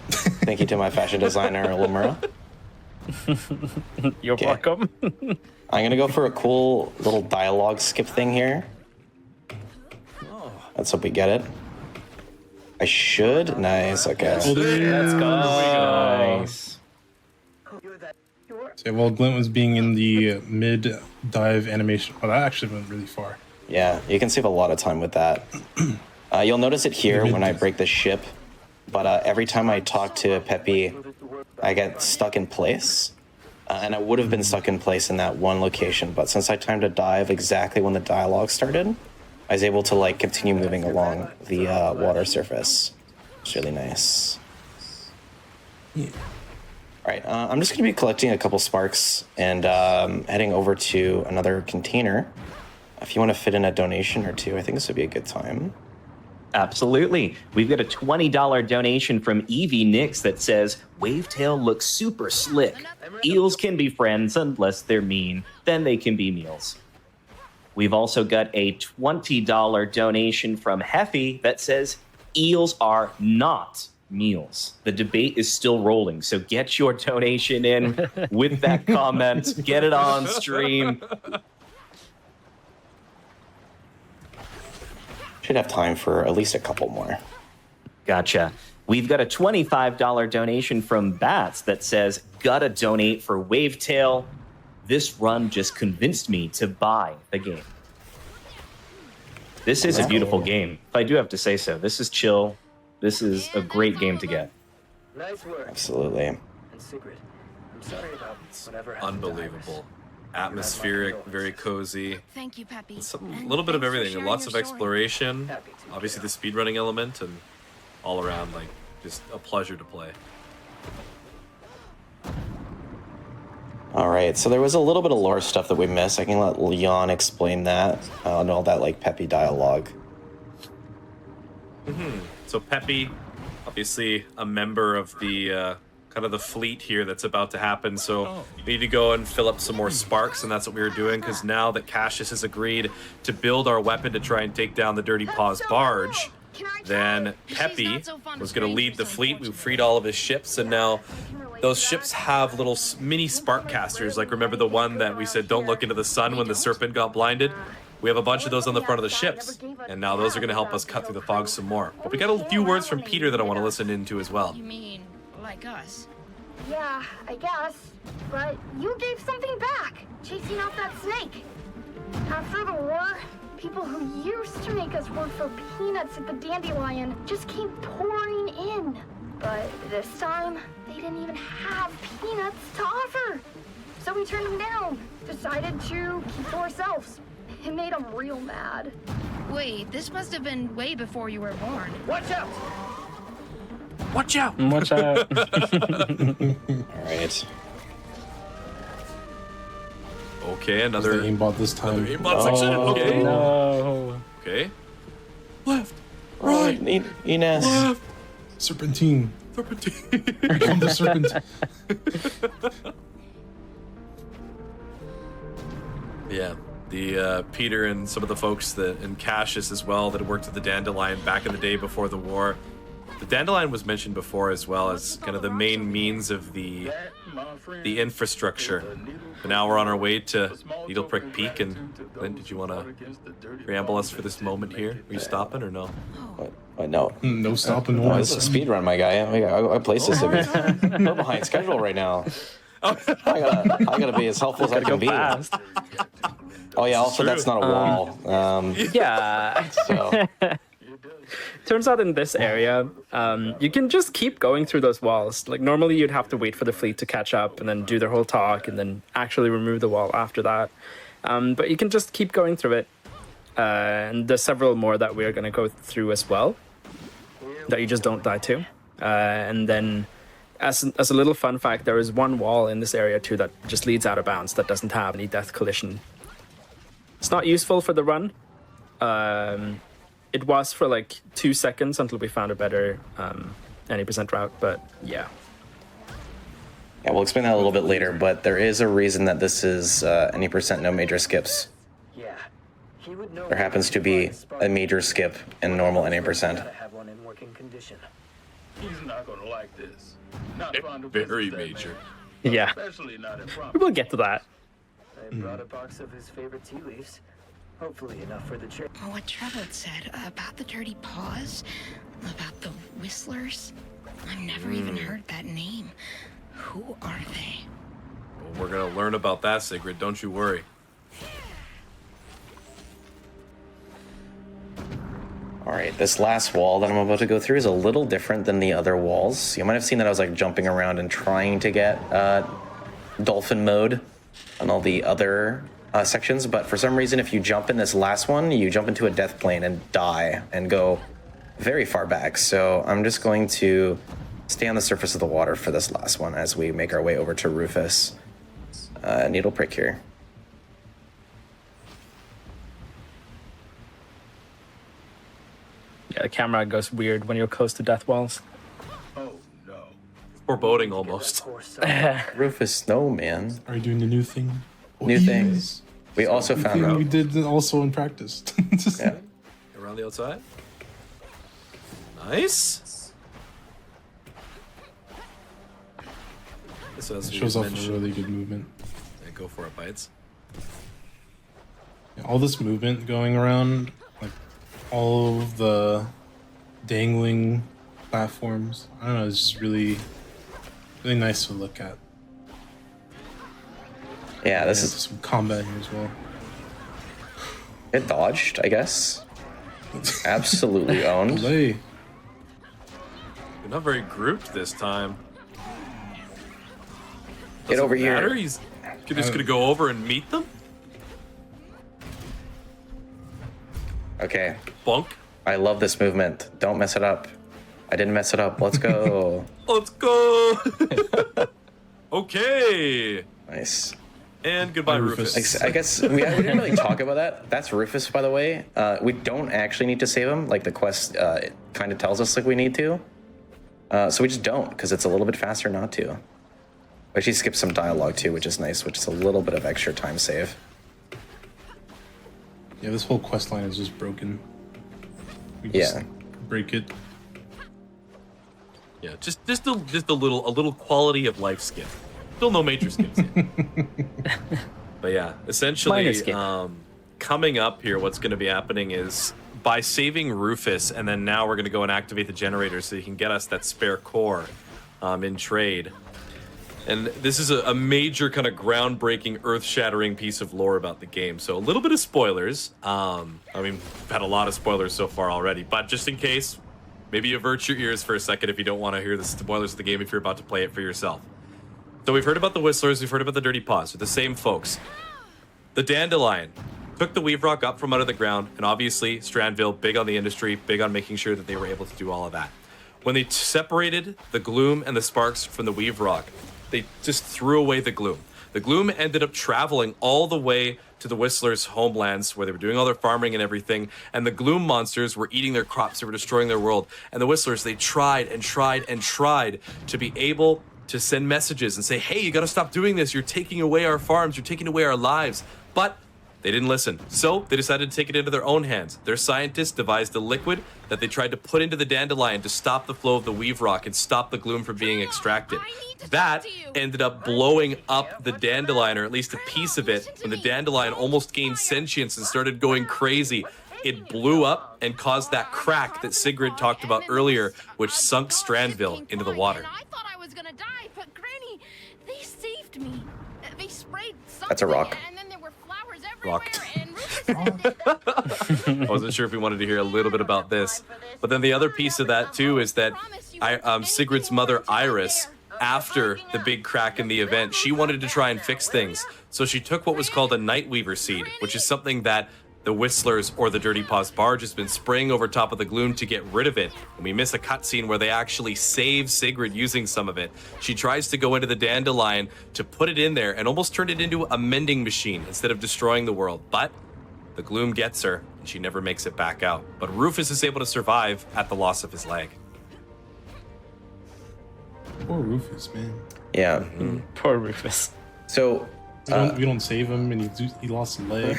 thank you to my fashion designer, Lamura. You're Okay. welcome. I'm gonna go for a cool little dialogue skip thing here. Let's hope we get it. I should. Nice. Okay. Let's go. Nice. So, while Glint was being in the mid dive animation, oh, that actually went really far. Yeah, you can save a lot of time with that. You'll notice it here when I break the ship, but every time I talk to Peppy, I get stuck in place. And I would have been stuck in place in that one location, but since I timed a dive exactly when the dialogue started, I was able to like continue moving along the water surface. It's really nice. All right, I'm just gonna be collecting a couple sparks and heading over to another container. If you want to fit in a donation or two, I think this would be a good time. Absolutely. We've got a $20 donation from Evie Nix that says, Wavetale looks super slick. Eels can be friends unless they're mean. Then they can be meals. We've also got a $20 donation from Heffy that says, eels are not meals. The debate is still rolling, so get your donation in with that comment. Get it on stream. Should have time for at least a couple more. Gotcha. We've got a $25 donation from Bats that says, gotta donate for Wavetale. This run just convinced me to buy the game. This is a beautiful game. If I do have to say so. This is chill. This is a great game to get. Nice work. Absolutely. And Sigrid, I'm sorry about whatever happened to Unbelievable. Atmospheric, very cozy. Thank you, Peppy. A And little bit of thanks for everything. sharing Lots your of story. exploration. Obviously the speedrunning element, and all around, like, just a pleasure to play. All right, so there was a little bit of lore stuff that we missed. I can let Leon explain that and all that like peppy dialogue. So Peppy, obviously a member of the kind of the fleet here that's about to happen. So we need to go and fill up some more sparks, and that's what we were doing, because now that Cassius has agreed to build our weapon to try and take down the Dirty Paws barge, then Peppy was going to lead the fleet. We freed all of his ships, and now those ships have little mini spark casters. Like, remember the one that we said don't look into the sun when the serpent got blinded? We have a bunch of those on the front of the ships, and now those are going to help us cut through the fog some more. But we got a few words from Peter that I want to listen into as well. You mean like us? Yeah, I guess. But you gave something back, chasing off that snake. After the war, people who used to make us work for peanuts at the Dandelion just came pouring in. But this time, they didn't even have peanuts to offer. So we turned them down, decided to keep to ourselves. It made them real mad. Wait, this must have been way before you were born. Watch out! Watch out! Watch out. All right. Okay, The another aimbot this time. aimbot section. Okay. No. Okay. Left. Right. Ines. Left. Serpentine. Serpentine. Become the serpentine. Yeah. The Peter and some of the folks and Cassius as well that worked at the Dandelion back in the day before the war. The Dandelion was mentioned before as well as kind of the main means of the infrastructure. But now we're on our way to Needle Prick Peak. And Lynn, did you want to preamble us for this moment here? Are you stopping or no? What? No. No stopping. No, it's a speed run, my guy. I place this. We're behind schedule right now. I gotta be as helpful as I can be. Fast. Oh yeah. Also, that's not a wall. Yeah. So Turns out in this area, you can just keep going through those walls. Like normally you'd have to wait for the fleet to catch up and then do their whole talk and then actually remove the wall after that. But you can just keep going through it. And there's several more that we're going to go through as well that you just don't die to. And then as a little fun fact, there is one wall in this area too that just leads out of bounds that doesn't have any death collision. It's not useful for the run. It was for like 2 seconds until we found a better any percent route, but yeah. yeah, we'll explain that a little bit later. But there is a reason that this is any percent no major skips. Yeah. He would know. There happens to be a major skip in normal any percent. Gotta have one in working condition. He's not gonna like this. Not fond of Very visits, major. that man. Yeah. Especially not in front. We'll get to that. I brought a box of his favorite tea leaves. Hopefully enough for the trip. Oh, what Trevor said about the Dirty Paws, about the Whistlers. I've never even heard that name. Who are they? Well, we're going to learn about that, Sigrid. Don't you worry. All right, this last wall that I'm about to go through is a little different than the other walls. You might have seen that I was like jumping around and trying to get dolphin mode on all the other sections, but for some reason, if you jump in this last one, you jump into a death plane and die and go very far back. So I'm just going to stay on the surface of the water for this last one as we make our way over to Rufus. Needle Prick here. Yeah, the camera goes weird when you're close to death walls. Oh no. Foreboding almost. Rufus Snowman. Are you doing the new thing? New things. We also New found thing out. we did also in practice. Yeah. Around the outside. Nice. So as It we shows off a mentioned- really good movement. Yeah, go for it, Bites. Yeah, all this movement going around, like all of the dangling platforms. I don't know, it's just really nice to look at. Yeah, this There's is some combat here as well. it dodged, I guess. Absolutely owned. Delay. You're not very grouped this time. Get over here. Matter? He's just gonna go over and meet them. Okay. Bonk. I love this movement. Don't mess it up. I didn't mess it up. Let's go. Let's go. Okay. Nice. And goodbye, Bye, Rufus. Rufus. I guess we didn't really talk about that. That's Rufus, by the way. We don't actually need to save him. Like the quest kind of tells us like we need to. So we just don't because it's a little bit faster not to. But she skips some dialogue too, which is nice, which is a little bit of extra time save. Yeah, this whole quest line is just broken. We Yeah. just break it. Yeah, just a little quality of life skip. Still no major skips yet. But yeah, essentially, Minor skip. coming up here, what's going to be happening is by saving Rufus, and then now we're going to go and activate the generator so you can get us that spare core in trade. And this is a major kind of groundbreaking, earth-shattering piece of lore about the game. So a little bit of spoilers. I mean, we've had a lot of spoilers so far already, but just in case, maybe avert your ears for a second if you don't want to hear the spoilers of the game if you're about to play it for yourself. So we've heard about the Whistlers, we've heard about the Dirty Paws. They're the same folks. The Dandelion took the Weave Rock up from under the ground, and obviously Strandville, big on the industry, big on making sure that they were able to do all of that. When they separated the Gloom and the Sparks from the Weave Rock, they just threw away the Gloom. The Gloom ended up traveling all the way to the Whistlers' homelands where they were doing all their farming and everything, and the Gloom monsters were eating their crops, they were destroying their world. And the Whistlers, they tried and tried and tried to be able to send messages and say, hey, you gotta stop doing this, you're taking away our farms, you're taking away our lives. But they didn't listen. So they decided to take it into their own hands. Their scientists devised a liquid that they tried to put into the dandelion to stop the flow of the weave rock and stop the gloom from being extracted. That ended up blowing up the dandelion, or at least a piece of it, when the dandelion almost gained sentience and started going crazy. It blew up and caused that crack that Sigrid talked about earlier, which sunk Strandville into the water. I thought I was gonna die, but Granny, they saved me. They sprayed something. That's a rock. And then there were flowers Rock. everywhere. And I wasn't sure if we wanted to hear a little bit about this. But then the other piece of that, too, is that Sigrid's mother, Iris, after the big crack in the event, she wanted to try and fix things. So she took what was called a Nightweaver seed, which is something that the Whistlers or the Dirty Paws barge has been spraying over top of the gloom to get rid of it. And we miss a cutscene where they actually save Sigrid using some of it. She tries to go into the dandelion to put it in there and almost turned it into a mending machine instead of destroying the world. But the gloom gets her and she never makes it back out. But Rufus is able to survive at the loss of his leg. Poor Rufus, man. Yeah. Poor Rufus. So we don't save him, and he lost a leg.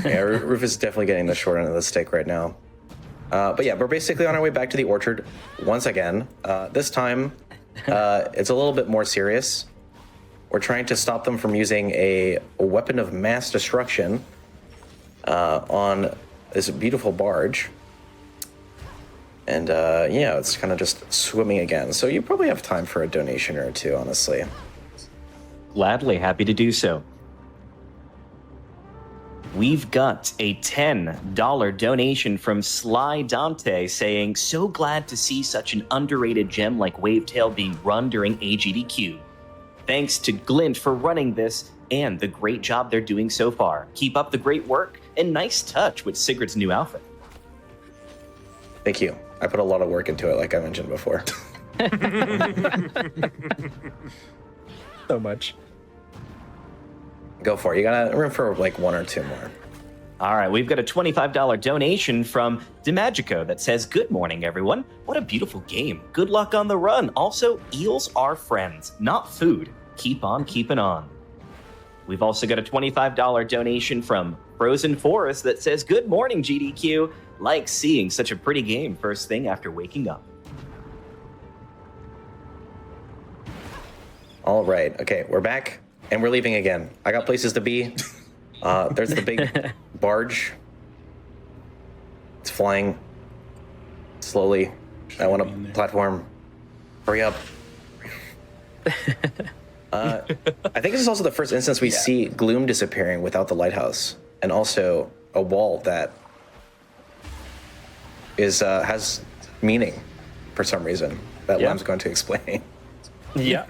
yeah, Rufus is definitely getting the short end of the stick right now. But yeah, we're basically on our way back to the orchard once again. This time, it's a little bit more serious. We're trying to stop them from using a weapon of mass destruction on this beautiful barge. And yeah, it's kind of just swimming again. So you probably have time for a donation or two, honestly. Gladly, happy to do so. We've got a $10 donation from Sly Dante saying, so glad to see such an underrated gem like Wavetale being run during AGDQ. Thanks to G-lint for running this and the great job they're doing so far. Keep up the great work and nice touch with Sigrid's new outfit. Thank you. I put a lot of work into it, like I mentioned before. So much. Go for it. You got room for like one or two more. All right, we've got a $25 donation from DiMagico that says, good morning, everyone. What a beautiful game. Good luck on the run. Also, eels are friends, not food. Keep on keeping on. We've also got a $25 donation from Frozen Forest that says, good morning, GDQ. Like seeing such a pretty game first thing after waking up. All right. Okay, we're back and we're leaving again. I got places to be. There's the big barge. It's flying slowly. I want a platform. Hurry up. I think this is also the first instance we see gloom disappearing without the lighthouse, and also a wall that is has meaning for some reason that Lam's going to explain. Yeah.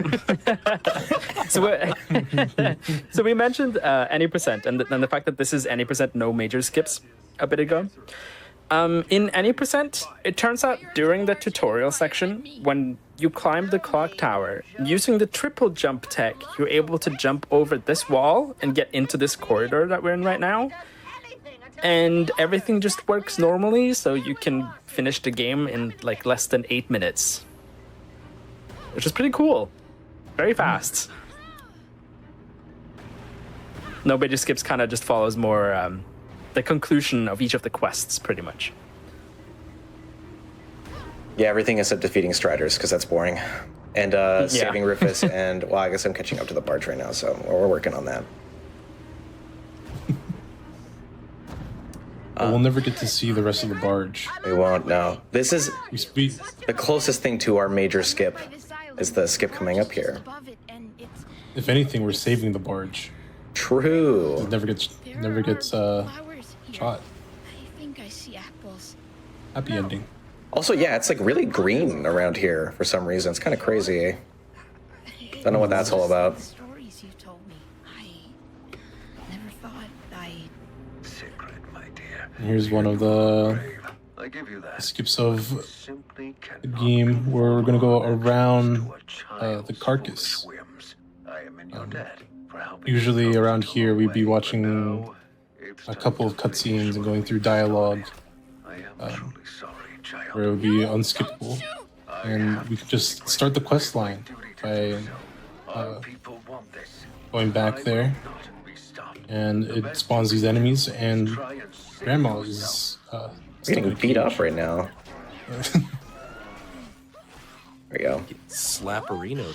So we mentioned any percent, and the fact that this is any percent, no major skips a bit ago. In any percent, it turns out during the tutorial section, when you climb the clock tower, using the triple jump tech, you're able to jump over this wall and get into this corridor that we're in right now. And everything just works normally, so you can finish the game in like less than 8 minutes. Which is pretty cool. Very fast. No major skips, kind of just follows more the conclusion of each of the quests, pretty much. Yeah, everything except defeating Striders, because that's boring. And saving Rufus, and, well, I guess I'm catching up to the barge right now, so we're working on that. We'll never get to see the rest of the barge. We won't, no. This is the closest thing to our major skip, is the skip coming up here. If anything, we're saving the barge. True. It never gets shot. I think I see apples. Happy ending. Also, yeah, it's like really green around here for some reason. It's kind of crazy. Don't know what that's all about. Stories you told me. I never thought I'd... Secret, my dear. Here's one of the I give you that. skips of the game where we're gonna go around the carcass. I am in your debt. usually around here we'd be watching a couple of cutscenes and going through dialogue where it would be unskippable, and we could just start the quest line by going back there, and it spawns these enemies, and Grandma is getting beat up right now. There we go. Slapperinoed.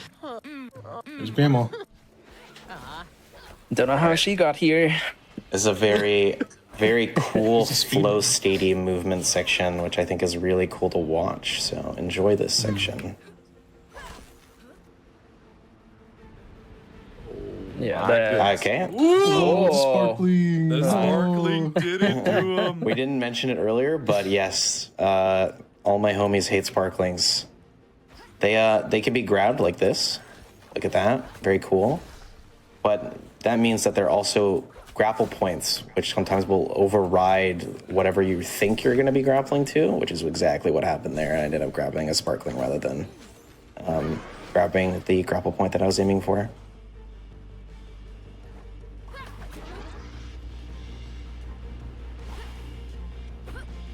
There's Grandma. Don't know how she got here. This is a very, very cool flow stadium movement section, which I think is really cool to watch. So enjoy this section. Yeah. Okay. Sparkling. The sparkling did it to him. We didn't mention it earlier, but yes, all my homies hate sparklings. They can be grabbed like this. Look at that. Very cool. But that means that they're also grapple points, which sometimes will override whatever you think you're going to be grappling to, which is exactly what happened there. I ended up grabbing a sparkling rather than grabbing the grapple point that I was aiming for.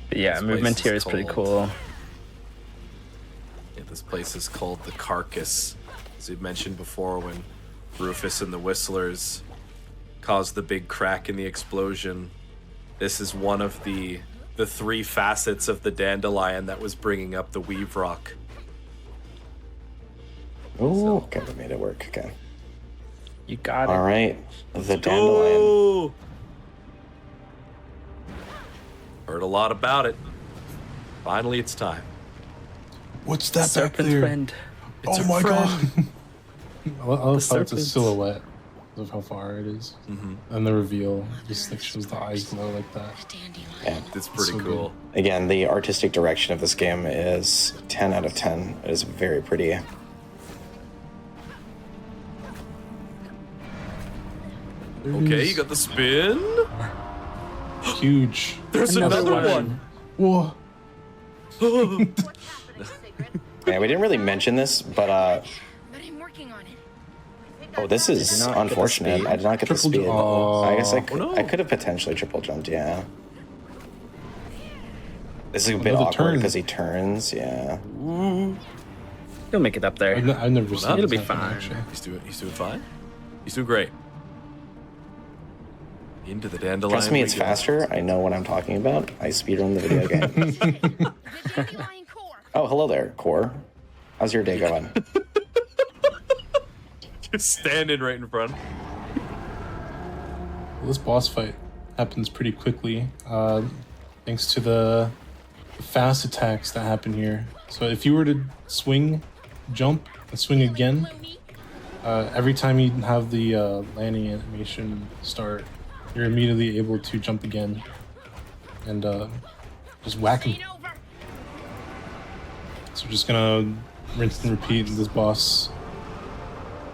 But yeah, movement here is pretty cool. Yeah, this place is called the Carcass, as we mentioned before, when Rufus and the Whistlers caused the big crack in the explosion. This is one of the three facets of the dandelion that was bringing up the Weave Rock. Oh, okay, we made it work. Okay. You got it. All right, the dandelion. Oh! Heard a lot about it. Finally, it's time. What's that back Serpent there? friend. It's Oh our my friend. god. I love how it's a serpents. silhouette of how far it is. And the reveal just like shows the eyes glow like that. Yeah, It's pretty So cool. again, the artistic direction of this game is 10 out of 10. It is very pretty. There it Okay, is. you got the spin. Huge. There's another one. Whoa. Yeah, we didn't really mention this, but But I'm working on it. oh, this is not get the unfortunate. speed? I did not get the Triple speed. jump. Oh. I guess I no. could have potentially triple jumped. Yeah. This is a bit Another awkward turn. because he turns. Yeah. You'll make it up there. I've never seen It'll this be happen, fine. actually. He's doing fine. He's doing great. Into the dandelion. Trust me, we it's go. faster. I know what I'm talking about. I speedrun the video game. The dandelion core. Oh, hello there, Core. How's your day going? Just standing right in front. Well, this boss fight happens pretty quickly, thanks to the fast attacks that happen here. So if you were to swing, jump, and swing again, every time you have the landing animation start, you're immediately able to jump again and just whack him. So we're just gonna rinse and repeat this boss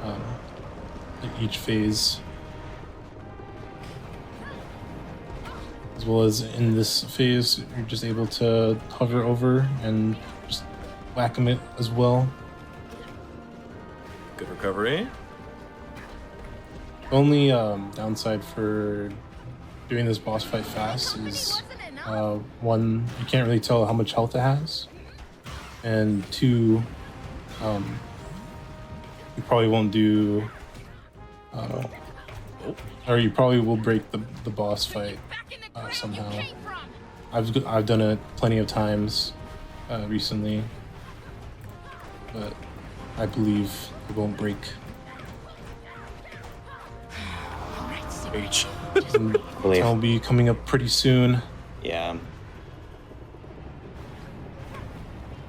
at each phase. As well as in this phase, you're just able to hover over and just whack him it as well. Good recovery. Only downside for doing this boss fight fast is one, you can't really tell how much health it has, and two, you probably won't do, or you probably will break the boss fight somehow. I've done it plenty of times recently, but I believe it won't break. H. Believe. That'll be coming up pretty soon. Yeah.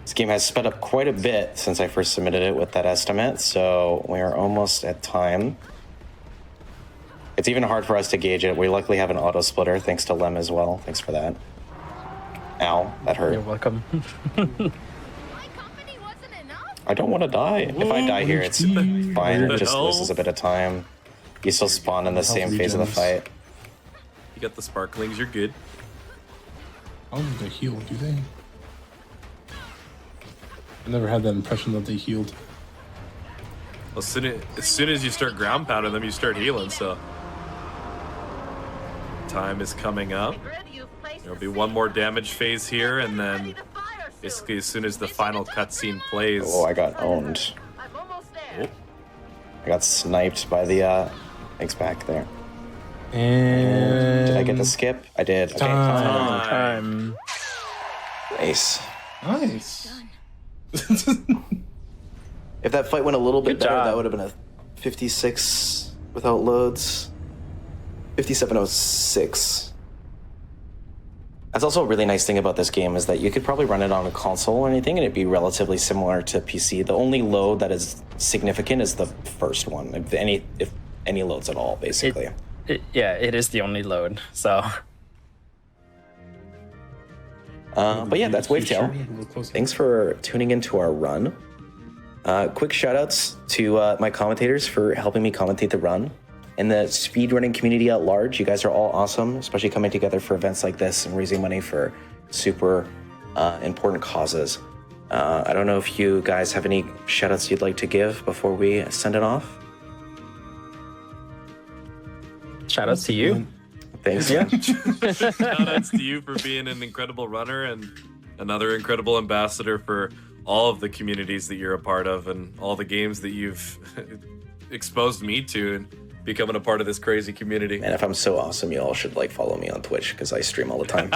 This game has sped up quite a bit since I first submitted it with that estimate, so we are almost at time. It's even hard for us to gauge it. We luckily have an auto splitter, thanks to Lem as well. Thanks for that. Ow, that hurt. You're welcome. I don't want to die. If I die here, it's fine. It just loses a bit of time. You still spawn in the same phase of the fight. You got the sparklings, you're good. I don't think they heal, do they? I never had that impression that they healed. Well, as soon as you start ground pounding them, you start healing. So time is coming up. There'll be one more damage phase here, and then basically as soon as the final cutscene plays. Oh, I got owned. Oh. I got sniped by the eggs back there. And did I get the skip? I did. Okay. Time. Nice. Nice. If that fight went a little bit Good better, job. that would have been a 56 without loads. 5706. That's also a really nice thing about this game is that you could probably run it on a console or anything and it'd be relatively similar to PC. The only load that is significant is the first one, if any loads at all, basically. Yeah, it is the only load. So. But yeah, that's Wavetale. Thanks for tuning into our run. Quick shout outs to my commentators for helping me commentate the run. And the speedrunning community at large, you guys are all awesome, especially coming together for events like this and raising money for super important causes. I don't know if you guys have any shout outs you'd like to give before we send it off. Shout outs to you. Thanks. Yeah. Shout outs to you for being an incredible runner and another incredible ambassador for all of the communities that you're a part of and all the games that you've exposed me to and becoming a part of this crazy community. And if I'm so awesome, you all should follow me on Twitch because I stream all the time.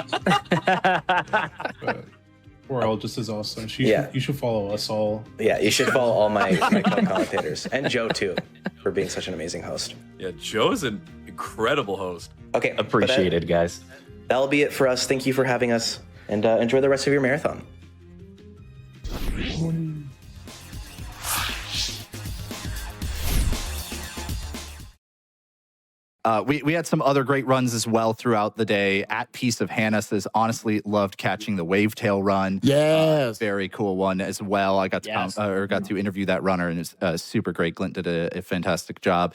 We're all just as awesome. You should follow us all. Yeah, you should follow all my co-commentators and Joe too for being such an amazing host. Yeah, Joe's an incredible host. Okay, Appreciated, guys. That'll be it for us. Thank you for having us, and enjoy the rest of your marathon. We had some other great runs as well throughout the day. At Piece of Hannah says, honestly, loved catching the Wavetale run. Yes. Very cool one as well. I got to got to interview that runner, and it's super great. Glint did a fantastic job.